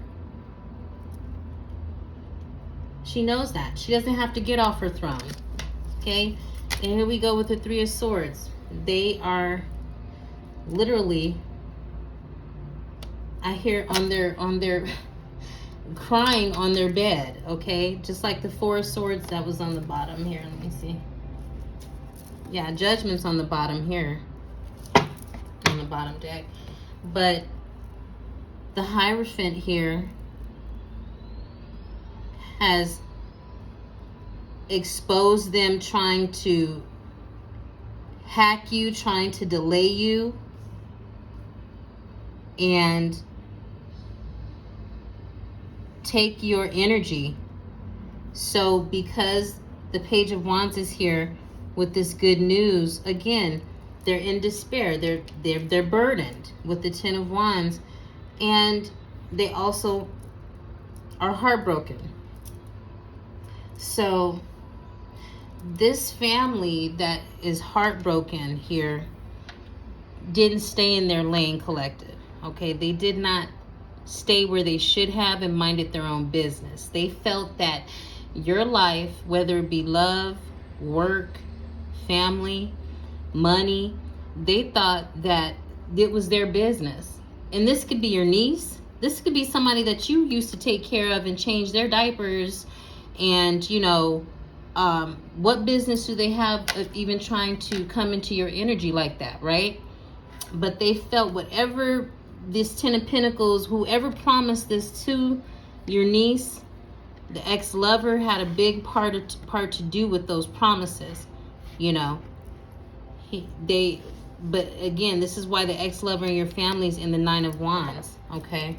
She knows that. She doesn't have to get off her throne. Okay? And here we go with the Three of Swords. They are literally, I hear on their crying on their bed, okay? Just like the Four of Swords that was on the bottom here. Let me see. Yeah, Judgment's on the bottom here. On the bottom deck. But the Hierophant here has exposed them trying to hack you, trying to delay you, and take your energy. So because the Page of Wands is here with this good news, again, they're in despair. They're burdened with the Ten of Wands, and they also are heartbroken. So this family that is heartbroken here didn't stay in their lane, collective. Okay, they did not stay where they should have and minded their own business. They felt that your life, whether it be love, work, family, money. They thought that it was their business. And this could be your niece. This could be somebody that you used to take care of and change their diapers. And, you know, what business do they have of even trying to come into your energy like that, right? But they felt whatever this Ten of Pentacles, whoever promised this to your niece, the ex-lover had a big part to do with those promises, you know. But again, this is why the ex-lover and your family's in the Nine of Wands, okay?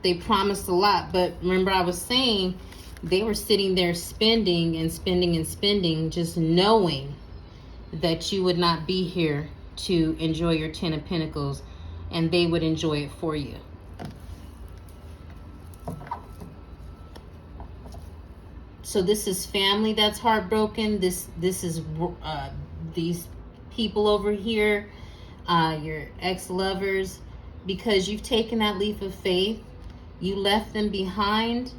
They promised a lot, but remember I was saying they were sitting there spending and spending and spending, just knowing that you would not be here to enjoy your Ten of Pentacles, and they would enjoy it for you. So this is family that's heartbroken. This is these people over here, your ex-lovers, because you've taken that leap of faith. You left them behind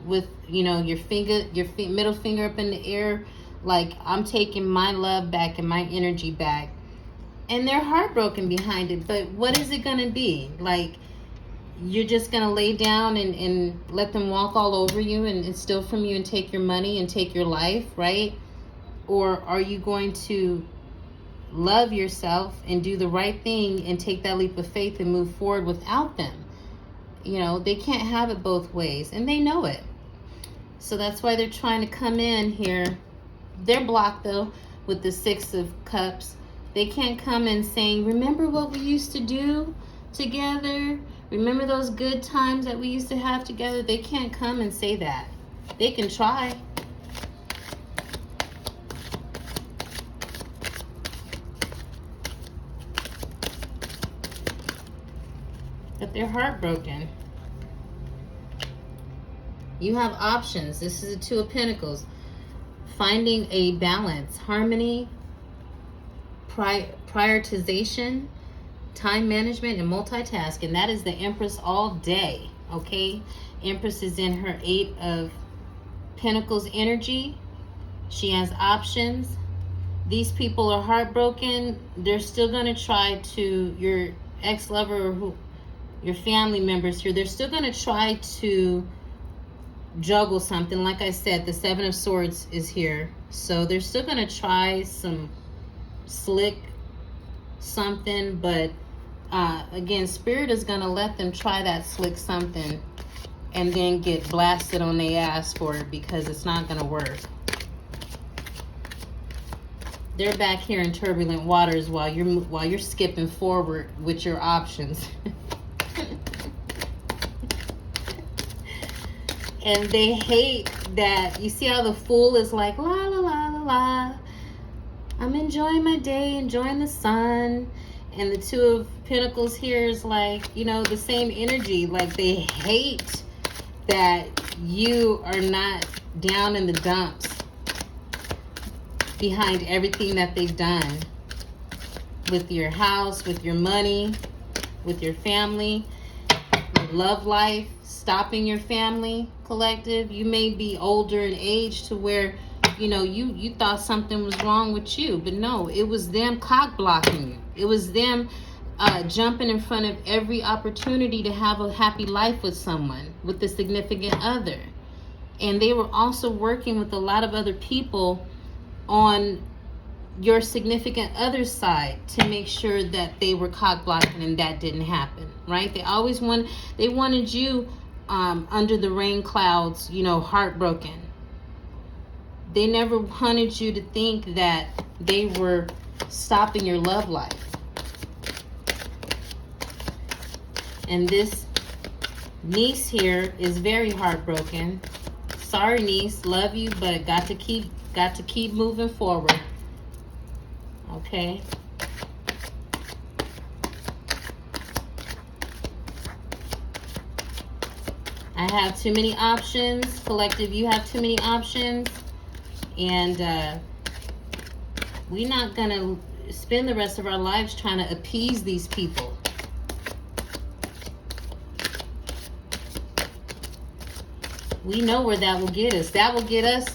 with, you know, your middle finger up in the air, like, I'm taking my love back and my energy back. And they're heartbroken behind it. But what is it gonna be? Like, you're just gonna lay down and let them walk all over you and steal from you and take your money and take your life, right? Or are you going to love yourself and do the right thing and take that leap of faith and move forward without them? You know, they can't have it both ways, and they know it. So that's why they're trying to come in here. They're blocked, though, with the Six of Cups. They can't come in saying, remember what we used to do together? Remember those good times that we used to have together? They can't come and say that. They can try. But they're heartbroken. You have options. This is a Two of Pentacles. Finding a balance, harmony, prioritization, time management, and multitasking. That is the Empress all day, okay? Empress is in her Eight of Pentacles energy. She has options. These people are heartbroken. They're still going to try to, your ex-lover or who, your family members here, they're still going to try to juggle something. Like I said, the Seven of Swords is here. So they're still going to try some slick something, but again, Spirit is going to let them try that slick something and then get blasted on their ass for it, because it's not going to work. They're back here in turbulent waters while you're skipping forward with your options. And they hate that. You see how the Fool is like, la la la la la, I'm enjoying my day, enjoying the sun. And the Two of Pentacles here is like, you know, the same energy. Like, they hate that you are not down in the dumps behind everything that they've done with your house, with your money, with your family, your love life, stopping your family, collective. You may be older in age to where, you know, you thought something was wrong with you, but no, it was them cock blocking you. It was them jumping in front of every opportunity to have a happy life with someone, with a significant other. And they were also working with a lot of other people on your significant other's side to make sure that they were cock blocking, and that didn't happen, right? They always wanted you under the rain clouds, you know, heartbroken. They never wanted you to think that they were stopping your love life. And this niece here is very heartbroken. Sorry, niece, love you, but got to keep moving forward. Okay. I have too many options. Collective, you have too many options. And we're not going to spend the rest of our lives trying to appease these people. We know where that will get us. That will get us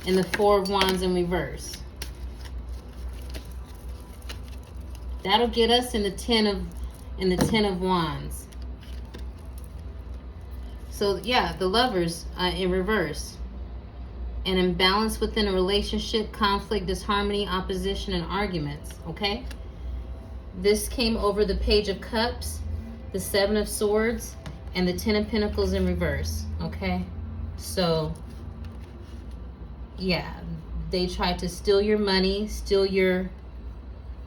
and the Four of Wands in reverse. That'll get us in the Ten of Wands. So yeah, the Lovers in reverse. An imbalance within a relationship, conflict, disharmony, opposition, and arguments. Okay? This came over the Page of Cups, the Seven of Swords, and the Ten of Pentacles in reverse. Okay? So yeah, they tried to steal your money, steal your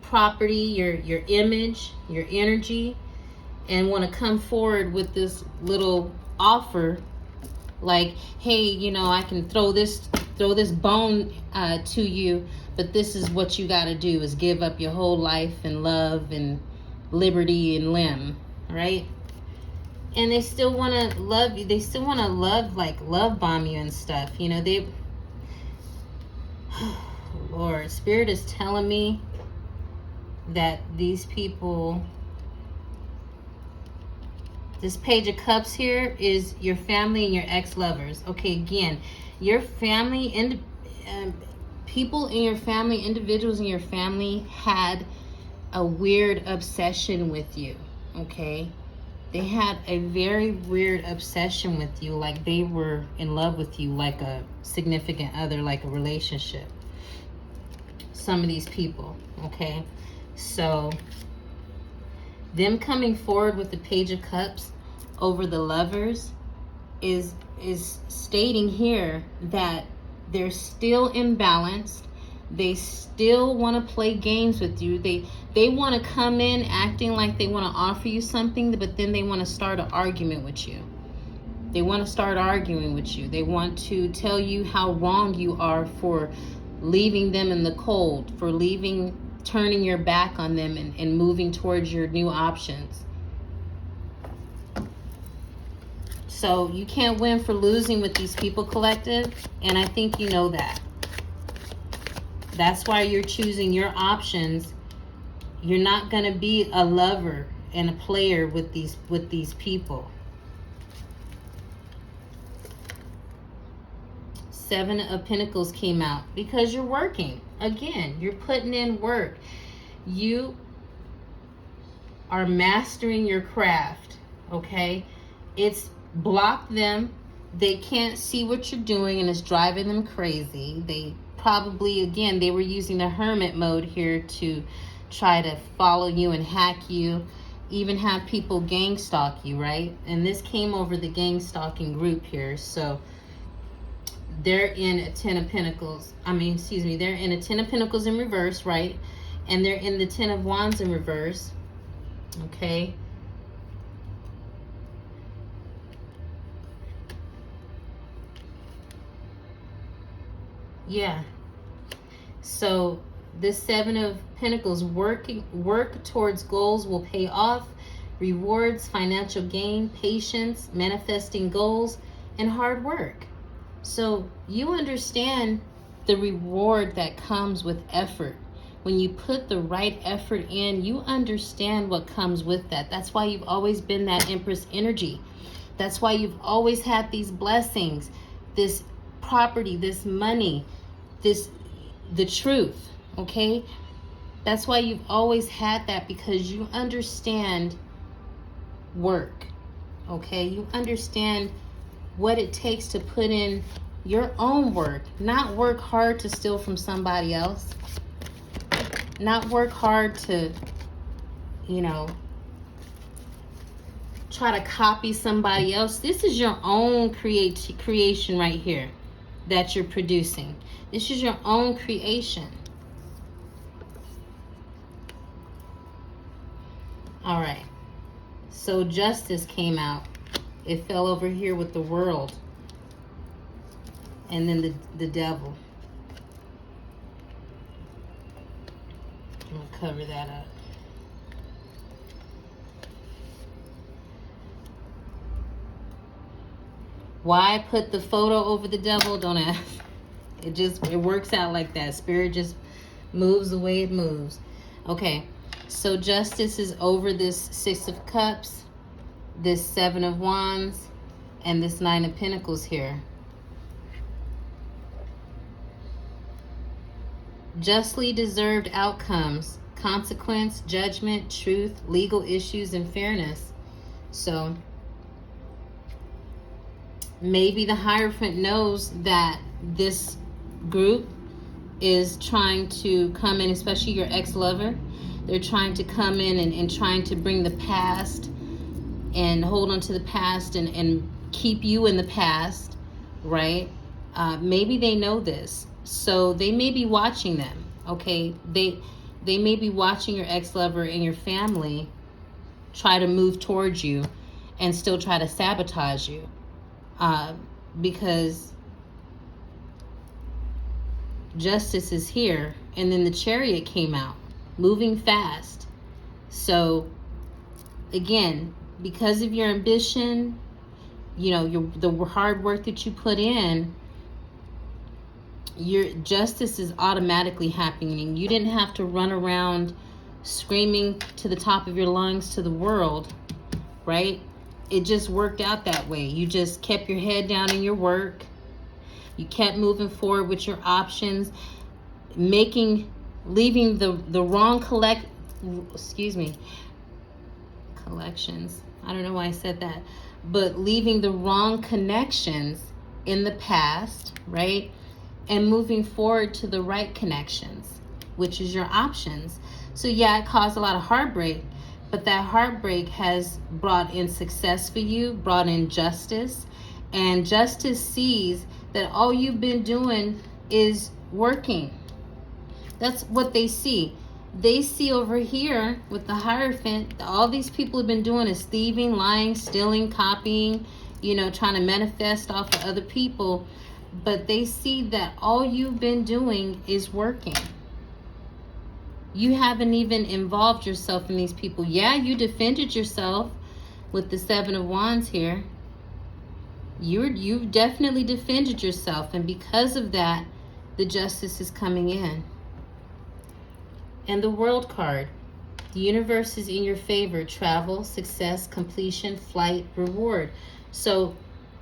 property, your image, your energy, and want to come forward with this little offer like, hey, you know, I can throw this bone to you, but this is what you got to do, is give up your whole life and love and liberty and limb, right? And they still want to love you. They still want to love bomb you and stuff. You know, they Lord, Spirit is telling me that these people, this Page of Cups here is your family and your ex-lovers. Okay, again, your family and people in your family, individuals in your family had a weird obsession with you, okay? They had a very weird obsession with you, like they were in love with you, like a significant other, like a relationship. Some of these people, okay? So them coming forward with the Page of Cups over the Lovers is stating here that they're still imbalanced. They still want to play games with you. They want to come in acting like they want to offer you something, but then they want to start an argument with you. They want to start arguing with you. They want to tell you how wrong you are for leaving them in the cold, for turning your back on them and moving towards your new options. So you can't win for losing with these people, collective, and I think you know that. That's why you're choosing your options. You're not going to be a lover and a player with these people. Seven of Pentacles came out because you're working. Again, you're putting in work. You are mastering your craft, okay? It's blocked them. They can't see what you're doing, and it's driving them crazy. They probably, again, they were using the hermit mode here to try to follow you and hack you, even have people gang stalk you, right? And this came over the gang stalking group here. So they're in a Ten of Pentacles. They're in a Ten of Pentacles in reverse, right? And they're in the Ten of Wands in reverse, okay? Yeah. So this Seven of Pentacles, work towards goals will pay off. Rewards, financial gain, patience, manifesting goals, and hard work. So you understand the reward that comes with effort. When you put the right effort in, you understand what comes with that. That's why you've always been that Empress energy. That's why you've always had these blessings, this property, this money, the truth, okay? That's why you've always had that, because you understand work, okay? You understand what it takes to put in your own work, not work hard to steal from somebody else, not work hard to, you know, try to copy somebody else. This is your own creation right here that you're producing. This is your own creation. All right. So Justice came out. It fell over here with the World. And then the Devil. I'm going to cover that up. Why I put the photo over the Devil, don't ask. It works out like that. Spirit just moves the way it moves. Okay, so Justice is over this Six of Cups, this Seven of Wands, and this Nine of Pentacles here. justly deserved outcomes, consequence, judgment, truth, legal issues, and fairness. So maybe the Hierophant knows that this group is trying to come in, especially your ex-lover. They're trying to come in and trying to bring the past and hold on to the past and keep you in the past, right? Maybe they know this, so they may be watching them. Okay, they may be watching your ex-lover and your family try to move towards you and still try to sabotage you, because justice is here, and then the Chariot came out, moving fast. So again, because of your ambition, you know, the hard work that you put in, your justice is automatically happening. You didn't have to run around screaming to the top of your lungs to the world, right? It just worked out that way. You just kept your head down in your work. You kept moving forward with your options, leaving the wrong collections. I don't know why I said that, but leaving the wrong connections in the past, right? And moving forward to the right connections, which is your options. So yeah, it caused a lot of heartbreak, but that heartbreak has brought in success for you, brought in justice, and justice sees that all you've been doing is working. That's what they see. They see over here with the Hierophant, all these people have been doing is thieving, lying, stealing, copying, you know, trying to manifest off of other people. But they see that all you've been doing is working. You haven't even involved yourself in these people. Yeah, you defended yourself with the Seven of Wands here. You've definitely defended yourself, and because of that, the justice is coming in. And the World card. The universe is in your favor. Travel, success, completion, flight, reward. So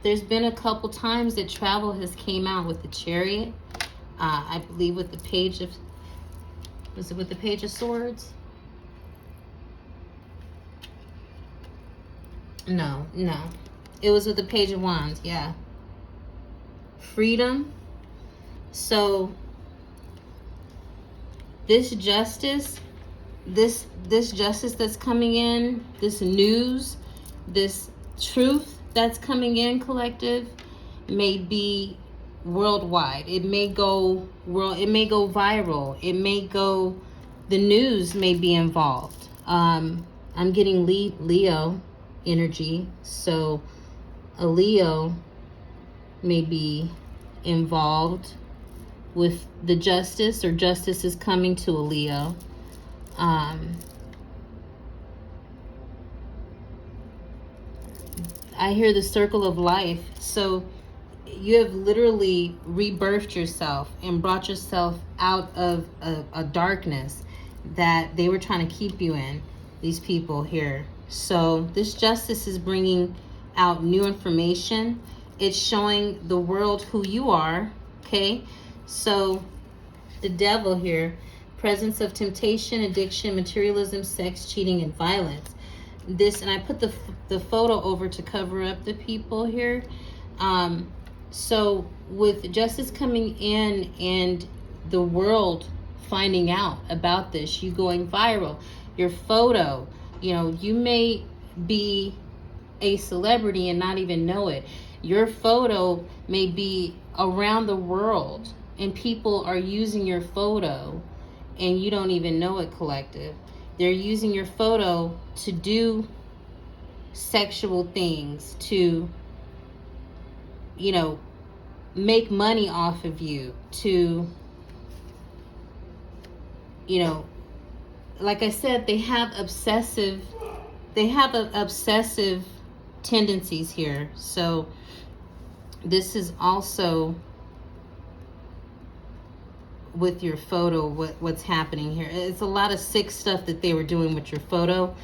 there's been a couple times that travel has came out with the Chariot. I believe with the Page of... Was it with the Page of Swords? No. It was with the Page of Wands, yeah. Freedom. So this justice, this justice that's coming in, this news, this truth that's coming in, collective, may be worldwide. It may go viral. It may go, the news may be involved. I'm getting Leo energy, so a Leo may be involved with the justice, or justice is coming to a Leo. I hear the circle of life. So you have literally rebirthed yourself and brought yourself out of a darkness that they were trying to keep you in, these people here. So this justice is bringing out new information. It's showing the world who you are, okay? So the Devil here, presence of temptation, addiction, materialism, sex, cheating, and violence. This, and I put the photo over to cover up the people here. So with justice coming in and the world finding out about this, you going viral, your photo, you know, you may be a celebrity and not even know it. Your photo may be around the world and people are using your photo and you don't even know it, collective. They're using your photo to do sexual things, to, you know, make money off of you, to, you know, like I said, they have obsessive tendencies here. So this is also with your photo, what's happening here. It's a lot of sick stuff that they were doing with your photo.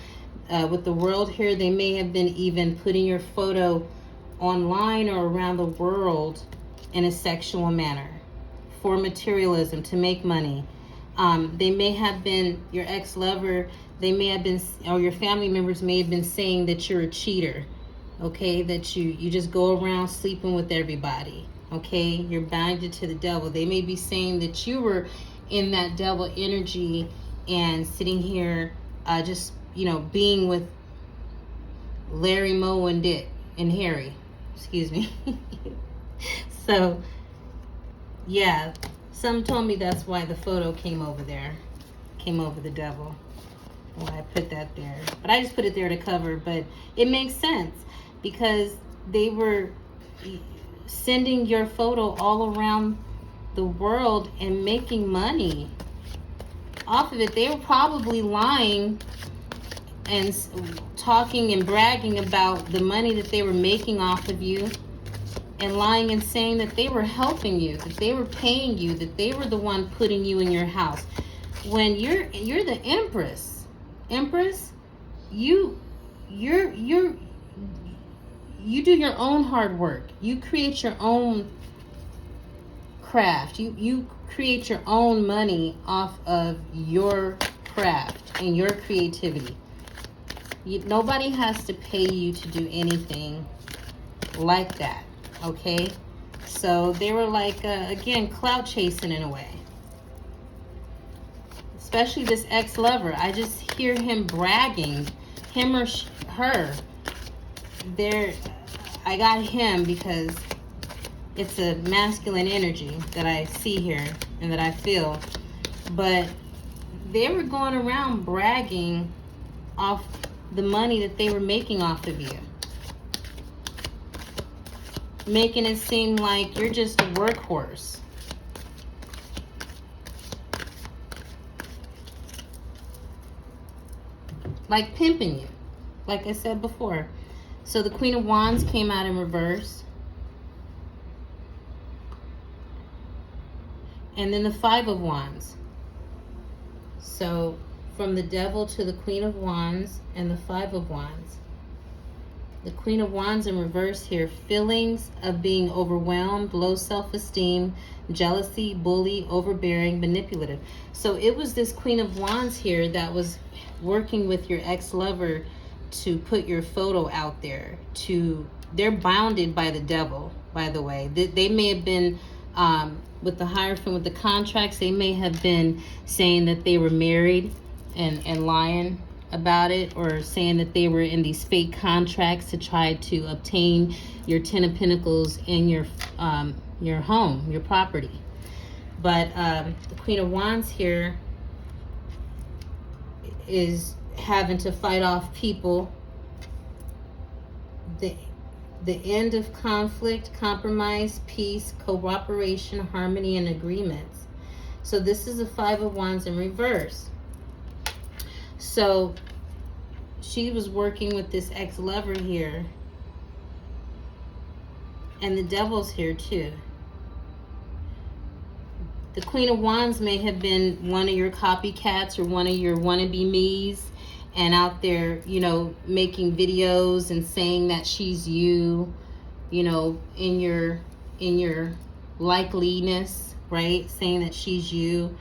With the World here, they may have been even putting your photo online or around the world in a sexual manner for materialism, to make money. They may have been your ex-lover. They may have been, or your family members may have been saying that you're a cheater. Okay, that you just go around sleeping with everybody. Okay, you're binded to the devil. They may be saying that you were in that devil energy and sitting here, just being with Larry, Moe, and Dick and Harry. Excuse me. So, yeah, some told me that's why the photo came over there, came over the devil. Why I put that there, but I just put it there to cover. But it makes sense because they were sending your photo all around the world and making money off of it. They were probably lying and talking and bragging about the money that they were making off of you, and lying and saying that they were helping you, that they were paying you, that they were the one putting you in your house. When you're the empress, you do your own hard work. You create your own craft. You create your own money off of your craft and your creativity. Nobody has to pay you to do anything like that, okay? So they were like, again, clout chasing in a way. Especially this ex-lover. I just hear him bragging, him or her. I got him because it's a masculine energy that I see here and that I feel. But they were going around bragging off the money that they were making off of you, making it seem like you're just a workhorse. Like pimping you, like I said before. So the Queen of Wands came out in reverse. And then the Five of Wands. So from the Devil to the Queen of Wands and the Five of Wands. The Queen of Wands in reverse here. Feelings of being overwhelmed, low self-esteem, jealousy, bully, overbearing, manipulative. So it was this Queen of Wands here that was working with your ex-lover to put your photo out there. They're bounded by the devil, by the way. They may have been, with the Hierophant, with the contracts, they may have been saying that they were married and lying about it, or saying that they were in these fake contracts to try to obtain your Ten of Pentacles in your home, your property. But the Queen of Wands here is having to fight off people. The end of conflict, compromise, peace, cooperation, harmony, and agreements. So this is the Five of Wands in reverse. So she was working with this ex-lover here. And the Devil's here too. The Queen of Wands may have been one of your copycats or one of your wannabe me's, and out there, making videos and saying that she's you, in your likeliness, right? Saying that she's you.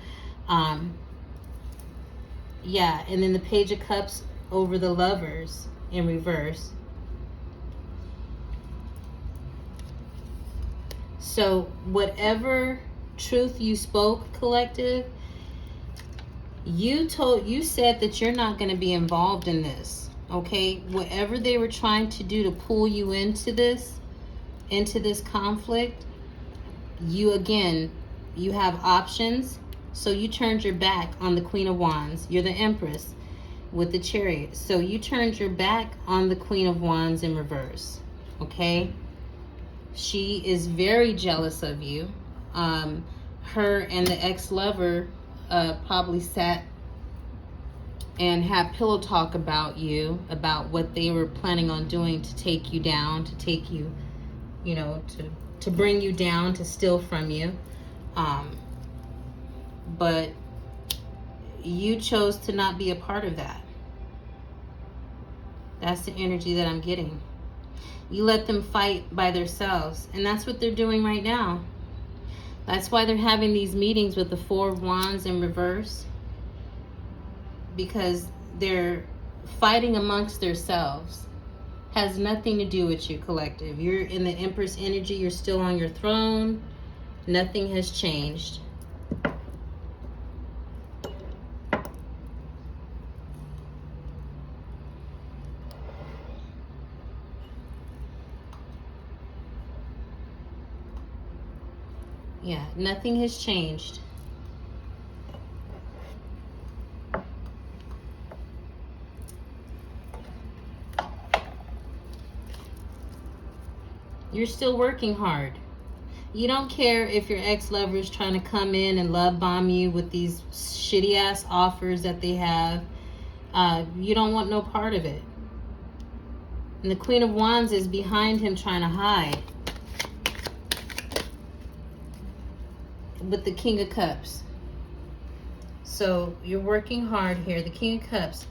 Yeah, and then the Page of Cups over the Lovers in reverse. So whatever truth you spoke, collective, you said that you're not going to be involved in this, okay? Whatever they were trying to do to pull you into this conflict, you have options. So you turned your back on the Queen of Wands. You're the Empress with the Chariot. So you turned your back on the Queen of Wands in reverse, okay? She is very jealous of you. Her and the ex-lover probably sat and had pillow talk about you, about what they were planning on doing to take you down, to take you, to bring you down, to steal from you. But you chose to not be a part of that. That's the energy that I'm getting. You let them fight by themselves, and that's what they're doing right now. That's why they're having these meetings with the Four of Wands in reverse, because they're fighting amongst themselves. Has nothing to do with you, collective. You're in the Empress energy. You're still on your throne. Nothing has changed. Yeah, nothing has changed. You're still working hard. You don't care if your ex-lover is trying to come in and love bomb you with these shitty ass offers that they have. You don't want no part of it. And the Queen of Wands is behind him trying to hide. With the King of Cups. So you're working hard here. The King of Cups.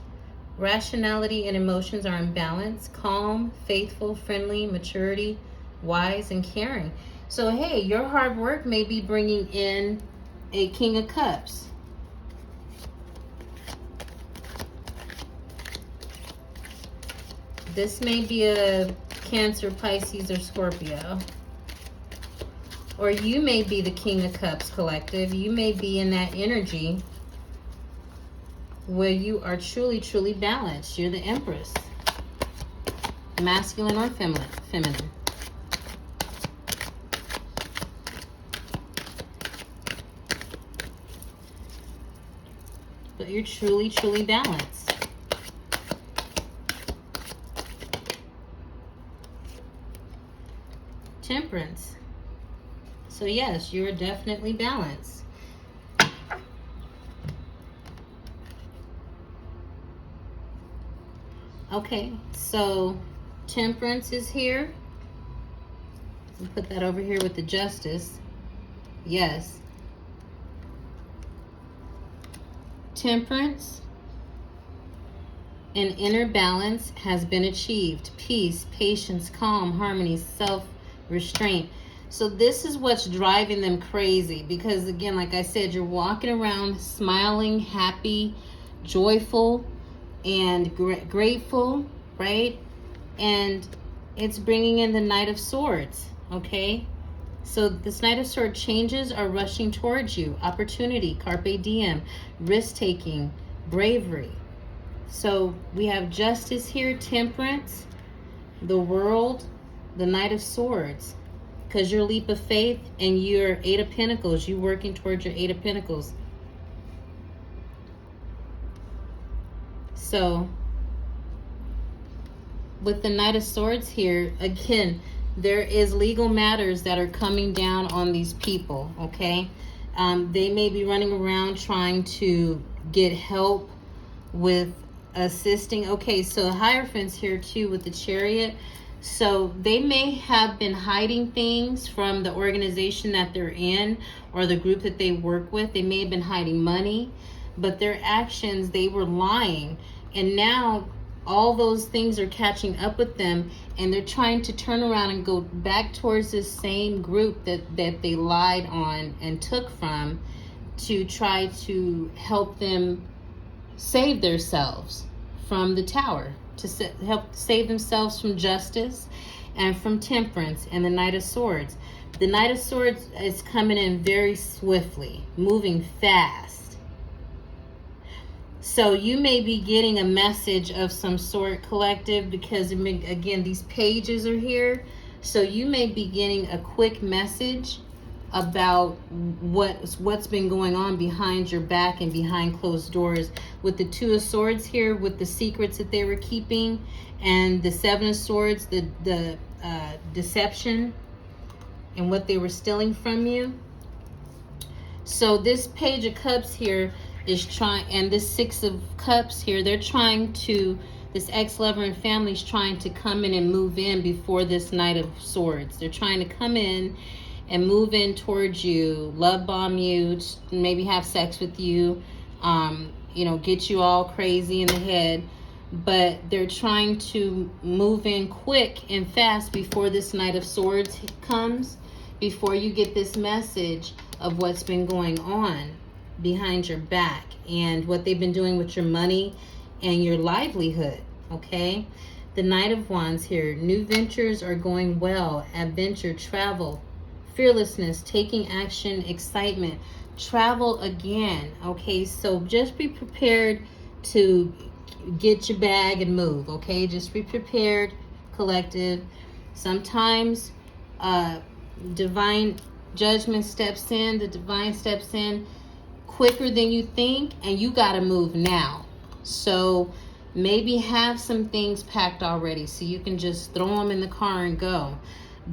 Rationality and emotions are in balance. Calm, faithful, friendly, maturity, wise, and caring. So hey, your hard work may be bringing in a King of Cups. This may be a Cancer, Pisces, or Scorpio. Or you may be the King of Cups, collective. You may be in that energy where you are truly, truly balanced. You're the Empress. Masculine or feminine. But you're truly, truly balanced. Temperance. So yes, you're definitely balanced. Okay, so Temperance is here. We'll put that over here with the Justice. Yes. Temperance and inner balance has been achieved. Peace, patience, calm, harmony, self-restraint. So this is what's driving them crazy, because again, like I said, you're walking around smiling, happy, joyful, and grateful, right? And it's bringing in the Knight of Swords, okay? So this Knight of Swords, changes are rushing towards you. Opportunity, carpe diem, risk-taking, bravery. So we have Justice here, Temperance, the World, the Knight of Swords. Because your leap of faith and your Eight of Pentacles, you working towards your Eight of Pentacles. So with the Knight of Swords here, again, there is legal matters that are coming down on these people, okay? They may be running around trying to get help with assisting. Okay, so Hierophant's here too with the Chariot. So they may have been hiding things from the organization that they're in or the group that they work with. They may have been hiding money, but their actions, they were lying. And now all those things are catching up with them, and they're trying to turn around and go back towards this same group that they lied on and took from, to try to help them save themselves from the Tower, to help save themselves from Justice and from Temperance and the Knight of Swords. The Knight of Swords is coming in very swiftly, moving fast. So you may be getting a message of some sort, collective, because again, these pages are here. So you may be getting a quick message about what's been going on behind your back and behind closed doors, with the Two of Swords here, with the secrets that they were keeping, and the Seven of Swords, the deception and what they were stealing from you. So this Page of Cups here is trying, and this Six of Cups here, they're trying to, this ex-lover and family is trying to come in and move in before this Knight of Swords. They're trying to come in and move in towards you, love bomb you, maybe have sex with you, you know, get you all crazy in the head. But they're trying to move in quick and fast before this Knight of Swords comes, before you get this message of what's been going on behind your back and what they've been doing with your money and your livelihood, okay? The Knight of Wands here. New ventures are going well. Adventure, travel, fearlessness, taking action, excitement, travel again, okay? So just be prepared to get your bag and move, okay? Just be prepared, collective. Sometimes divine judgment steps in, the divine steps in quicker than you think, and you got to move now. So maybe have some things packed already so you can just throw them in the car and go.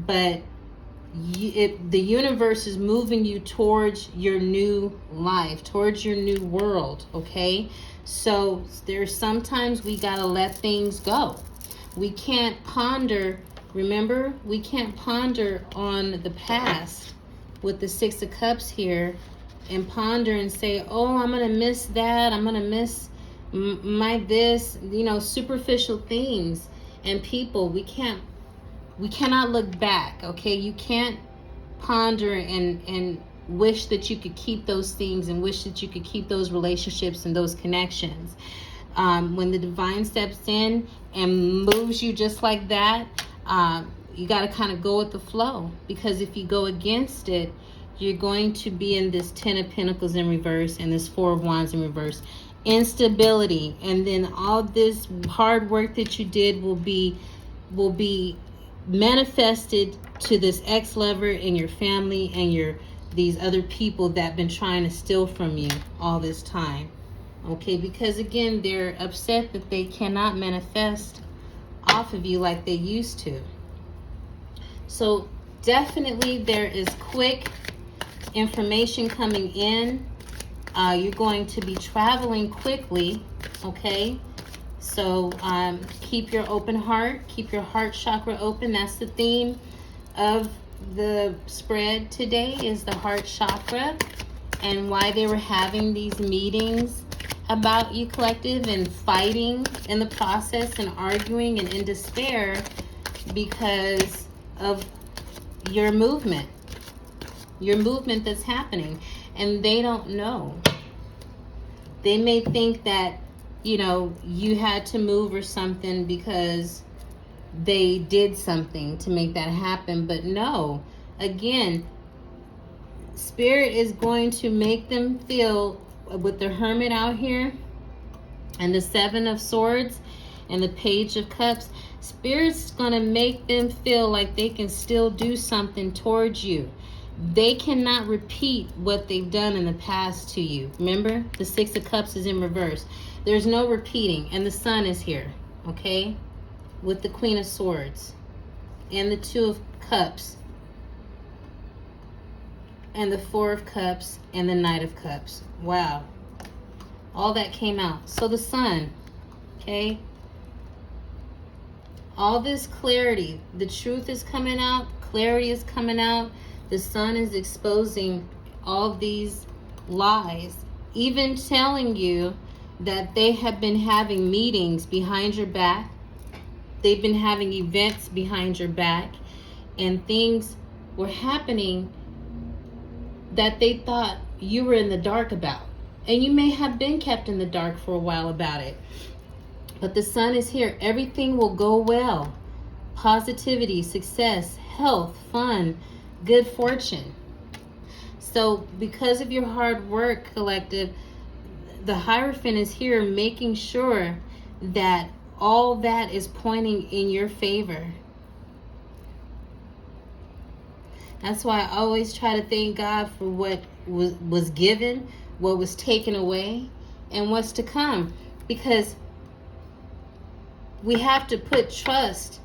But the universe is moving you towards your new life, towards your new world, okay? So there's sometimes we got to let things go. We can't ponder, remember, we can't ponder on the past with the Six of Cups here and ponder and say, oh, I'm going to miss that. I'm going to miss my this, you know, superficial things and people. We cannot look back, okay? You can't ponder and wish that you could keep those things and wish that you could keep those relationships and those connections. When the divine steps in and moves you just like that, you got to kind of go with the flow, because if you go against it, you're going to be in this 10 of Pentacles in reverse and this 4 of Wands in reverse. Instability, and then all this hard work that you did will be manifested to this ex-lover and your family and these other people that been trying to steal from you all this time. Okay, because again, they're upset that they cannot manifest off of you like they used to. So definitely there is quick information coming in. You're going to be traveling quickly, okay? So keep your open heart, keep your heart chakra open. That's the theme of the spread today, is the heart chakra, and why they were having these meetings about you, collective, and fighting in the process and arguing and in despair because of your movement that's happening. And they don't know. They may think that, you know, you had to move or something because they did something to make that happen. But no, again, Spirit is going to make them feel, with the Hermit out here and the 7 of Swords and the Page of Cups, Spirit's going to make them feel like they can still do something towards you. They cannot repeat what they've done in the past to you. Remember, the 6 of Cups is in reverse. There's no repeating. And the Sun is here, okay? With the Queen of Swords. And the 2 of Cups. And the 4 of Cups. And the Knight of Cups. Wow. All that came out. So the Sun, okay? All this clarity. The truth is coming out. Clarity is coming out. The Sun is exposing all these lies, even telling you that they have been having meetings behind your back. They've been having events behind your back, and things were happening that they thought you were in the dark about. And you may have been kept in the dark for a while about it. But the Sun is here. Everything will go well. Positivity, success, health, fun, good fortune. So because of your hard work, collective, the Hierophant is here making sure that all that is pointing in your favor. That's why I always try to thank God for what was given, what was taken away, and what's to come. Because we have to put trust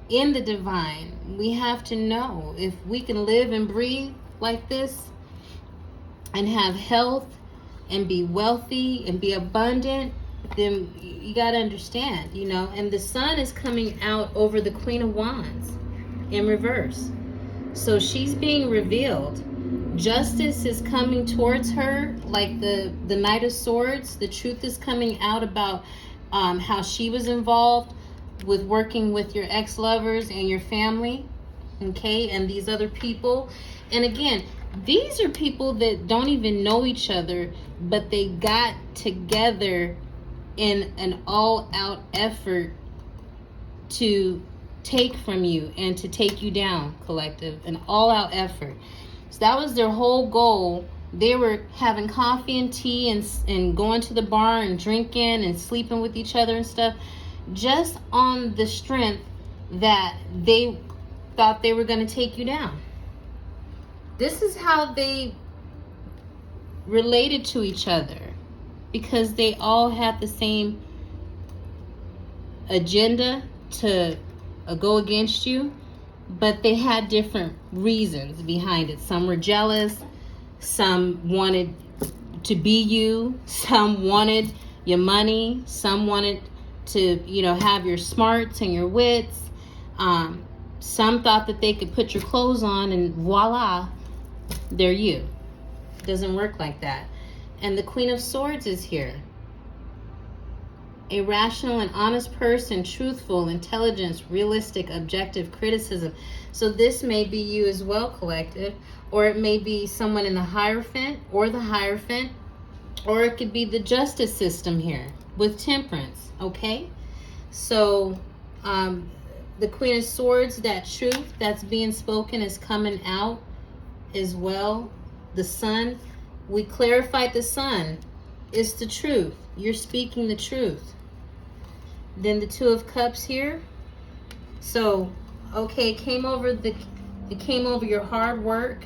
in the divine. We have to know, if we can live and breathe like this and have health and be wealthy and be abundant, then you got to understand, you know. And the Sun is coming out over the Queen of Wands in reverse. So she's being revealed. Justice is coming towards her, like the Knight of Swords. The truth is coming out about how she was involved with working with your ex-lovers and your family. Okay, and these other people, and again, these are people that don't even know each other, but they got together in an all-out effort to take from you and to take you down, collective. An all-out effort. So that was their whole goal. They were having coffee and tea and going to the bar and drinking and sleeping with each other and stuff, just on the strength that they thought they were going to take you down. This is how they related to each other, because they all had the same agenda to go against you, but they had different reasons behind it. Some were jealous, some wanted to be you, some wanted your money, some wanted to, have your smarts and your wits. Some thought that they could put your clothes on and voila, they're you. It doesn't work like that. And the Queen of Swords is here. A rational and honest person, truthful, intelligence, realistic, objective, criticism. So this may be you as well, collective, or it may be someone in the Hierophant or the Hierophant, or it could be the justice system here with Temperance, okay? So the Queen of Swords, that truth that's being spoken is coming out as well. The Sun, we clarified the Sun. It's the truth. You're speaking the truth. Then the Two of Cups here. So, okay, it came over your hard work.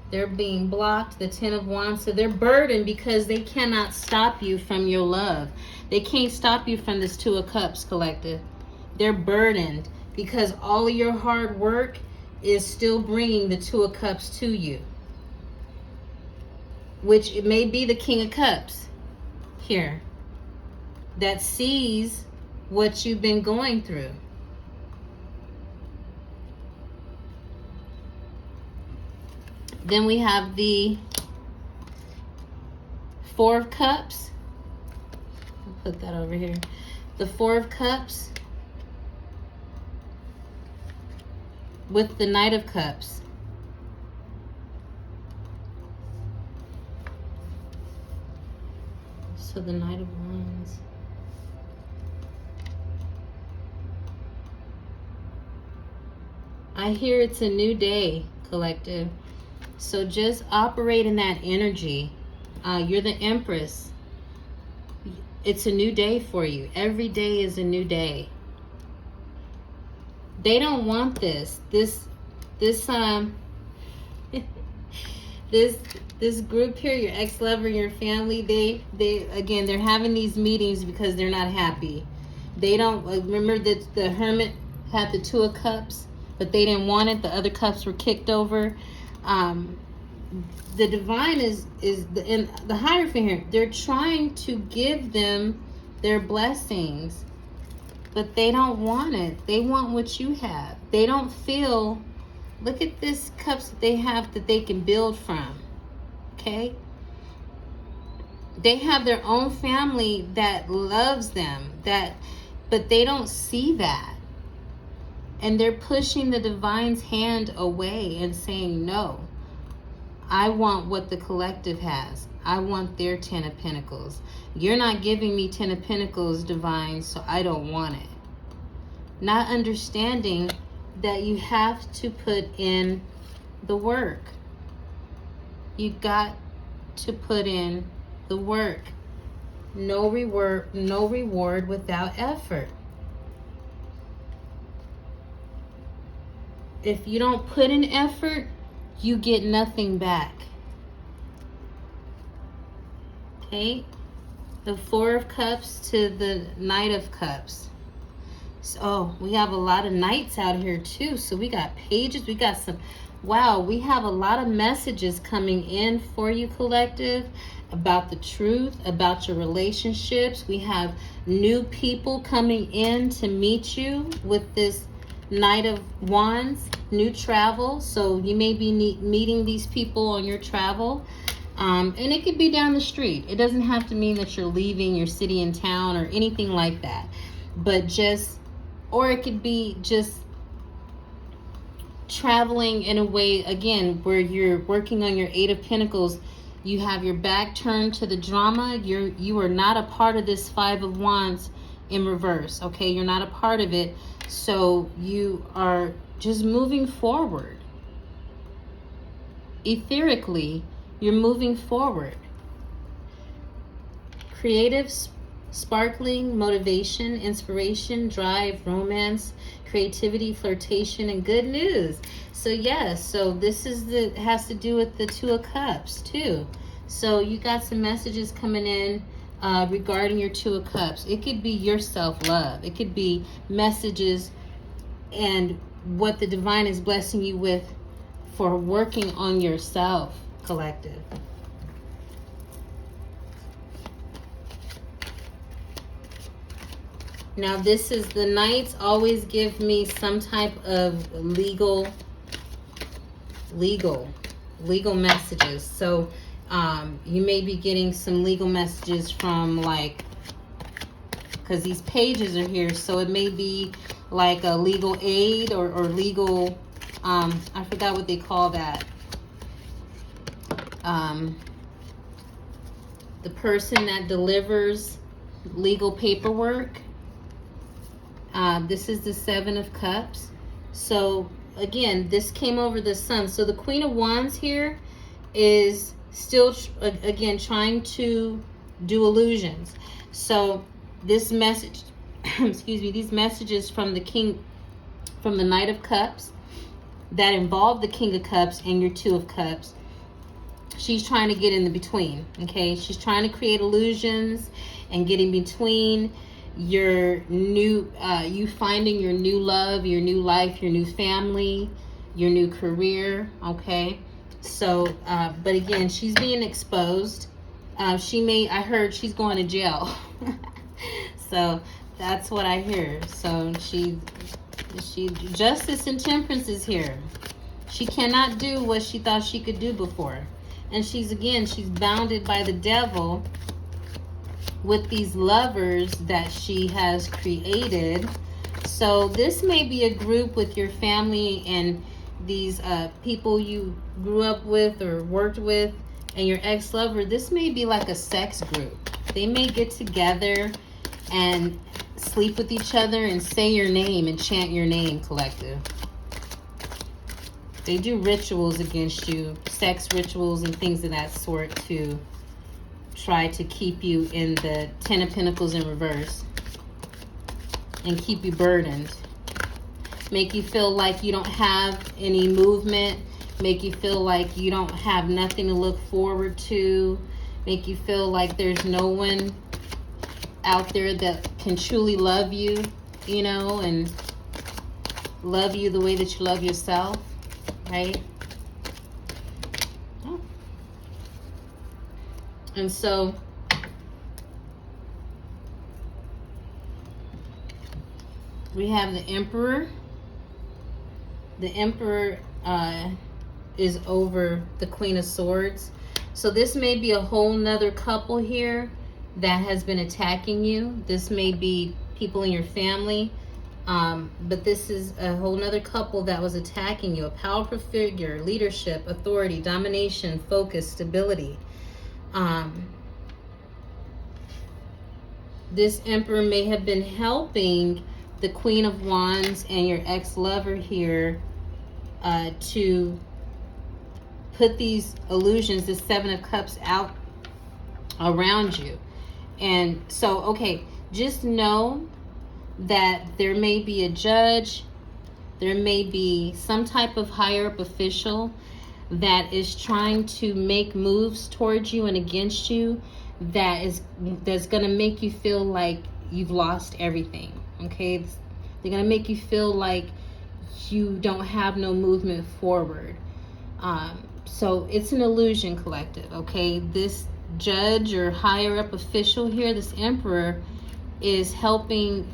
They're being blocked. The Ten of Wands. So they're burdened because they cannot stop you from your love. They can't stop you from this Two of Cups, collective. They're burdened because all of your hard work is still bringing the Two of Cups to you, which it may be the King of Cups here that sees what you've been going through. Then we have the Four of Cups. I'll put that over here. The Four of Cups with the Knight of Cups. So the Knight of Wands. I hear it's a new day, collective. So just operate in that energy. You're the Empress. It's a new day for you. Every day is a new day. They don't want this. This group here, your ex-lover, your family, they're having these meetings because they're not happy. They don't remember that the Hermit had the Two of Cups, but they didn't want it. The other cups were kicked over. The Divine is in the Hierophant here. They're trying to give them their blessings, but they don't want it. They want what you have. They don't feel, look at this cups that they have that they can build from. Okay? They have their own family that loves them, but they don't see that. And they're pushing the Divine's hand away and saying, no, I want what the collective has. I want their Ten of Pentacles. You're not giving me Ten of Pentacles, Divine, so I don't want it. Not understanding that you have to put in the work. You got to put in the work. No reward without effort. If you don't put in effort, you get nothing back. Okay? The Four of Cups to the Knight of Cups. So we have a lot of knights out here too. So we got pages, we got some, wow, we have a lot of messages coming in for you, collective, about the truth, about your relationships. We have new people coming in to meet you with this Knight of Wands, new travel. So you may be meeting these people on your travel. And it could be down the street. It doesn't have to mean that you're leaving your city and town or anything like that. But just, or it could be just traveling in a way, again, where you're working on your Eight of Pentacles. You have your back turned to the drama. You are not a part of this Five of Wands in reverse, okay? You're not a part of it. So you are just moving forward. Etherically, you're moving forward. Creative, sparkling, motivation, inspiration, drive, romance, creativity, flirtation, and good news. So yes, so this is has to do with the Two of Cups too. So you got some messages coming in regarding your Two of Cups. It could be your self-love. It could be messages and what the divine is blessing you with for working on yourself, collective. Now this is, the Knights always give me some type of legal messages. So you may be getting some legal messages from, like, because these pages are here, so it may be like a legal aid or legal, I forgot what they call that. The person that delivers legal paperwork. This is the Seven of Cups. So again, this came over the Sun. So the Queen of Wands here is still again trying to do illusions. So this message excuse me, these messages from the Knight of Cups that involve the King of Cups and your Two of Cups, she's trying to get in the between. Okay, she's trying to create illusions and get in between your new you finding your new love, your new life, your new family, your new career. Okay, so but again, she's being exposed. I heard she's going to jail. So that's what I hear. So she Justice and Temperance is here. She cannot do what she thought she could do before, and she's bounded by the devil with these lovers that she has created. So this may be a group with your family and these people you grew up with or worked with and your ex-lover. This may be like a sex group. They may get together and sleep with each other and say your name and chant your name, collective. They do rituals against you, sex rituals and things of that sort, to try to keep you in the Ten of Pentacles in reverse and keep you burdened. Make you feel like you don't have any movement. Make you feel like you don't have nothing to look forward to. Make you feel like there's no one out there that can truly love you, you know, and love you the way that you love yourself, right? And so we have the Emperor. The Emperor is over the Queen of Swords. So this may be a whole nother couple here that has been attacking you. This may be people in your family. But this is a whole nother couple that was attacking you. A powerful figure, leadership, authority, domination, focus, stability. This Emperor may have been helping the Queen of Wands and your ex-lover here to put these illusions, the Seven of Cups, out around you. And so, okay, just know that there may be a judge, there may be some type of higher up official that is trying to make moves towards you and against you that's going to make you feel like you've lost everything. Okay, they're going to make you feel like you don't have no movement forward. So it's an illusion, collective. Okay, this judge or higher up official here, this Emperor, is helping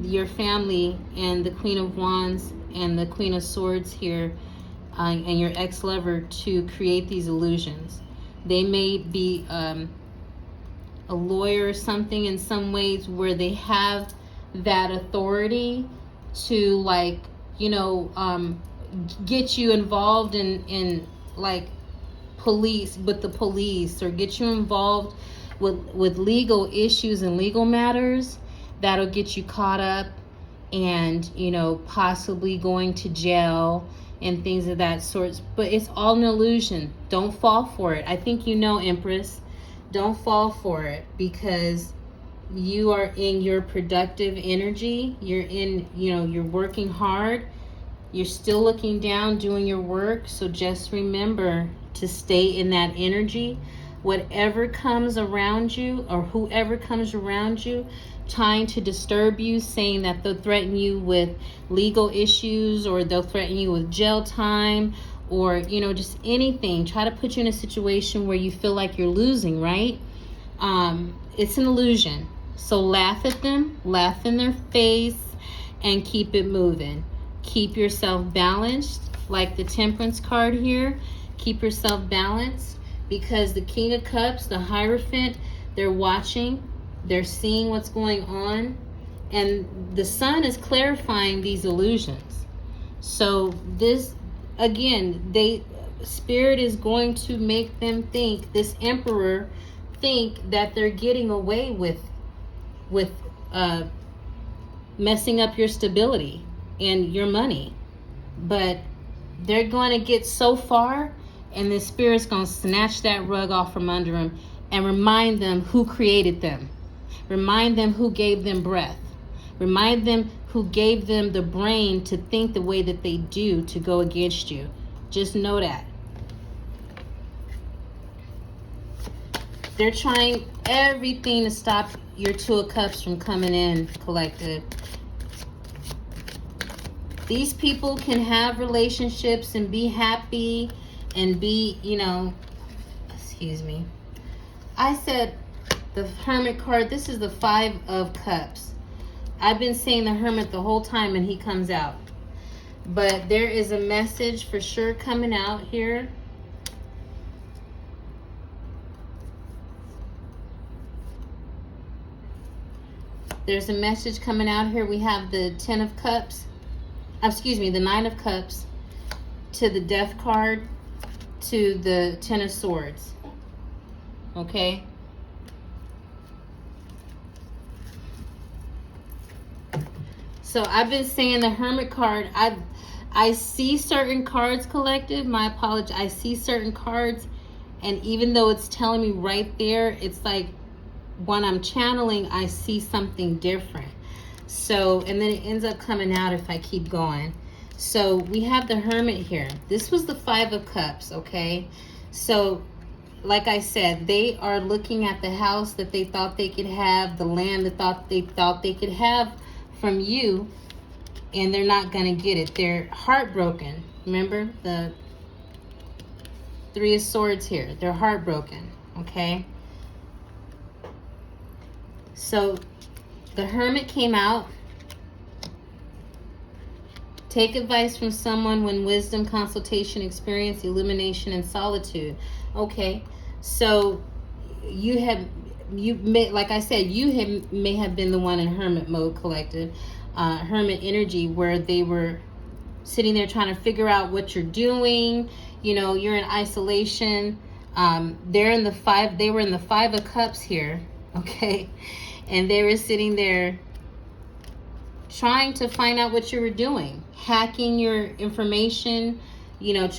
your family and the Queen of Wands and the Queen of Swords here and your ex-lover to create these illusions. They may be a lawyer or something in some ways where they have that authority to, like, you know, get you involved in like police, with the police, or get you involved with legal issues and legal matters that'll get you caught up and, you know, possibly going to jail and things of that sort. But it's all an illusion. Don't fall for it. I think you know, Empress. Don't fall for it, because you are in your productive energy. You're in, you know, you're working hard. You're still looking down, doing your work. So just remember to stay in that energy. Whatever comes around you, or whoever comes around you trying to disturb you, saying that they'll threaten you with legal issues, or they'll threaten you with jail time, or, you know, just anything, try to put you in a situation where you feel like you're losing, right? It's an illusion. So laugh at them, laugh in their face, and keep it moving. Keep yourself balanced, like the Temperance card here. Keep yourself balanced, because the King of Cups, the Hierophant, they're watching, they're seeing what's going on, and the Sun is clarifying these illusions. So this, again, Spirit is going to make them think, this Emperor think that they're getting away with messing up your stability and your money. But they're going to get so far, and the Spirit's going to snatch that rug off from under them and remind them who created them. Remind them who gave them breath. Remind them who gave them the brain to think the way that they do, to go against you. Just know that. They're trying everything to stop your Two of Cups from coming in, collective. These people can have relationships and be happy and be, you know, excuse me. I said the Hermit card, this is the Five of Cups. I've been saying the Hermit the whole time, and he comes out. But there is a message for sure coming out here. There's a message coming out here. We have the Ten of Cups. Excuse me, the Nine of Cups to the Death card to the Ten of Swords. Okay? So I've been saying the Hermit card. I see certain cards, collective. My apologies. I see certain cards, and even though it's telling me right there, it's like when I'm channeling, I see something different. So, and then it ends up coming out if I keep going. So we have the Hermit here. This was the Five of Cups, okay? So, like I said, they are looking at the house that they thought they could have, the land that they thought they could have from you, and they're not going to get it. They're heartbroken. Remember the Three of Swords here. They're heartbroken, okay? So the Hermit came out. Take advice from someone when wisdom, consultation, experience, illumination, and solitude. Okay, so you may, like I said, may have been the one in Hermit mode, collective, Hermit energy, where they were sitting there trying to figure out what you're doing. You know, you're in isolation. They were in the Five of Cups here, okay, and they were sitting there trying to find out what you were doing, hacking your information, you know,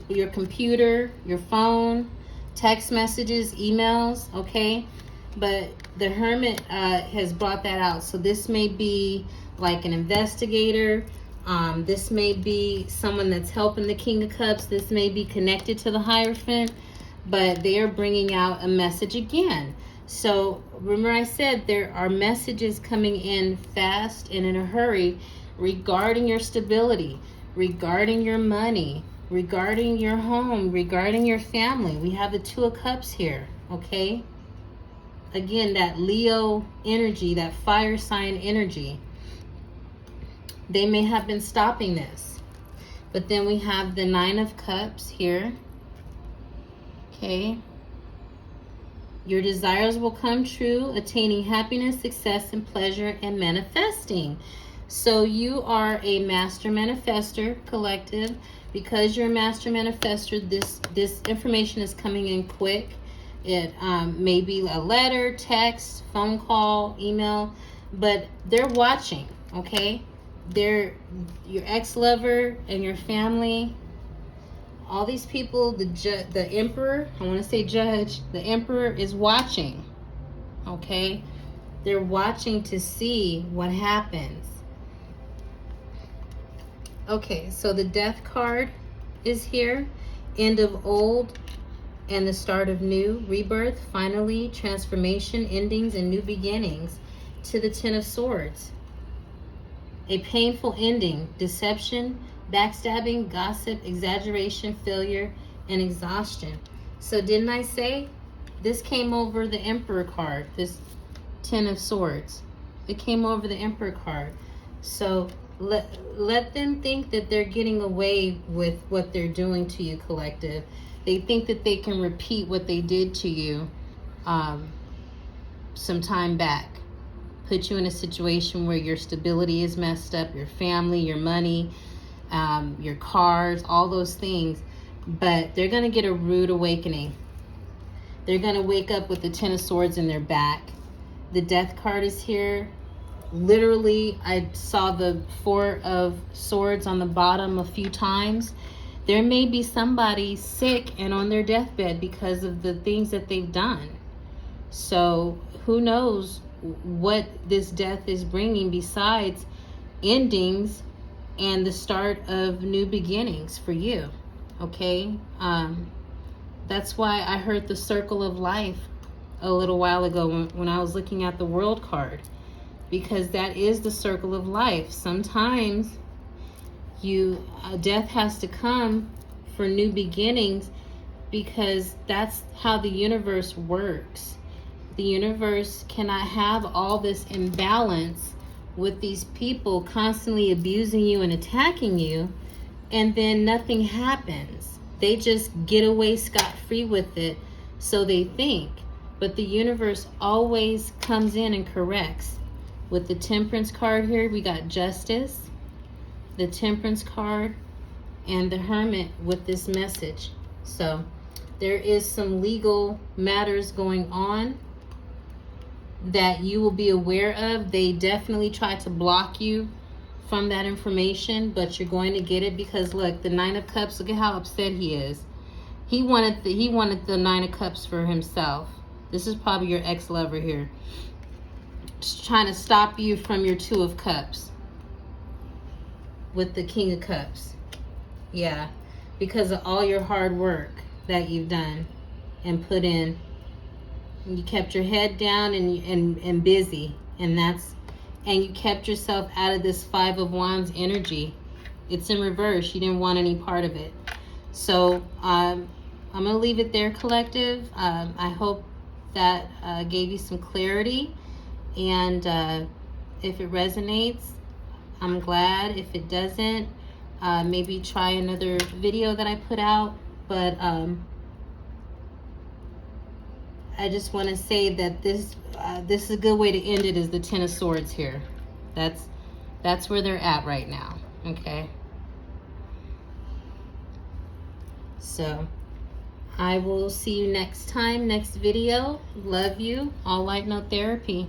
your computer, your phone, text messages, emails, okay? But the Hermit has brought that out. So this may be like an investigator. This may be someone that's helping the King of Cups. This may be connected to the Hierophant, but they are bringing out a message again. So remember I said there are messages coming in fast and in a hurry regarding your stability, regarding your money, regarding your home, regarding your family. We have the Two of Cups here, okay? Again, that Leo energy, that fire sign energy. They may have been stopping this. But then we have the Nine of Cups here, okay? Your desires will come true, attaining happiness, success, and pleasure, and manifesting. So you are a master manifester, collective. Because you're a master manifester, this information is coming in quick. It may be a letter, text, phone call, email, but they're watching, okay? They're your ex-lover and your family, all these people, the emperor, I want to say judge, the emperor is watching, okay? They're watching to see what happens. Okay, so the death card is here. End of old and the start of new, rebirth, finally, transformation, endings, and new beginnings. To the Ten of Swords. A painful ending, deception, backstabbing, gossip, exaggeration, failure, and exhaustion. So didn't I say this came over the Emperor card, this Ten of Swords? It came over the Emperor card. So let them think that they're getting away with what they're doing to you, collective. They think that they can repeat what they did to you some time back. Put you in a situation where your stability is messed up, your family, your money, your cars, all those things. But they're going to get a rude awakening. They're going to wake up with the Ten of Swords in their back. The Death card is here. Literally, I saw the Four of Swords on the bottom a few times. There may be somebody sick and on their deathbed because of the things that they've done. So who knows what this death is bringing besides endings and the start of new beginnings for you, okay? That's why I heard the Circle of Life a little while ago when I was looking at the World card, because that is the circle of life. Sometimes death has to come for new beginnings, because that's how the universe works. The universe cannot have all this imbalance with these people constantly abusing you and attacking you, and then nothing happens. They just get away scot-free with it, so they think. But the universe always comes in and corrects. With the Temperance card here, we got Justice, the Temperance card, and the Hermit with this message. So there is some legal matters going on that you will be aware of. They definitely try to block you from that information, but you're going to get it, because look, the Nine of Cups, look at how upset he is. He wanted the Nine of Cups for himself. This is probably your ex-lover here, just trying to stop you from your Two of Cups with the King of Cups. Yeah, because of all your hard work that you've done and put in. You kept your head down and busy, and you kept yourself out of this Five of Wands energy. It's in reverse. You didn't want any part of it. So I'm gonna leave it there, collective. I hope that gave you some clarity, and if it resonates, I'm glad. If it doesn't, maybe try another video that I put out. But I just want to say that this is a good way to end it, is the Ten of Swords here. That's where they're at right now, okay? So I will see you next time, next video. Love you. All light, no therapy.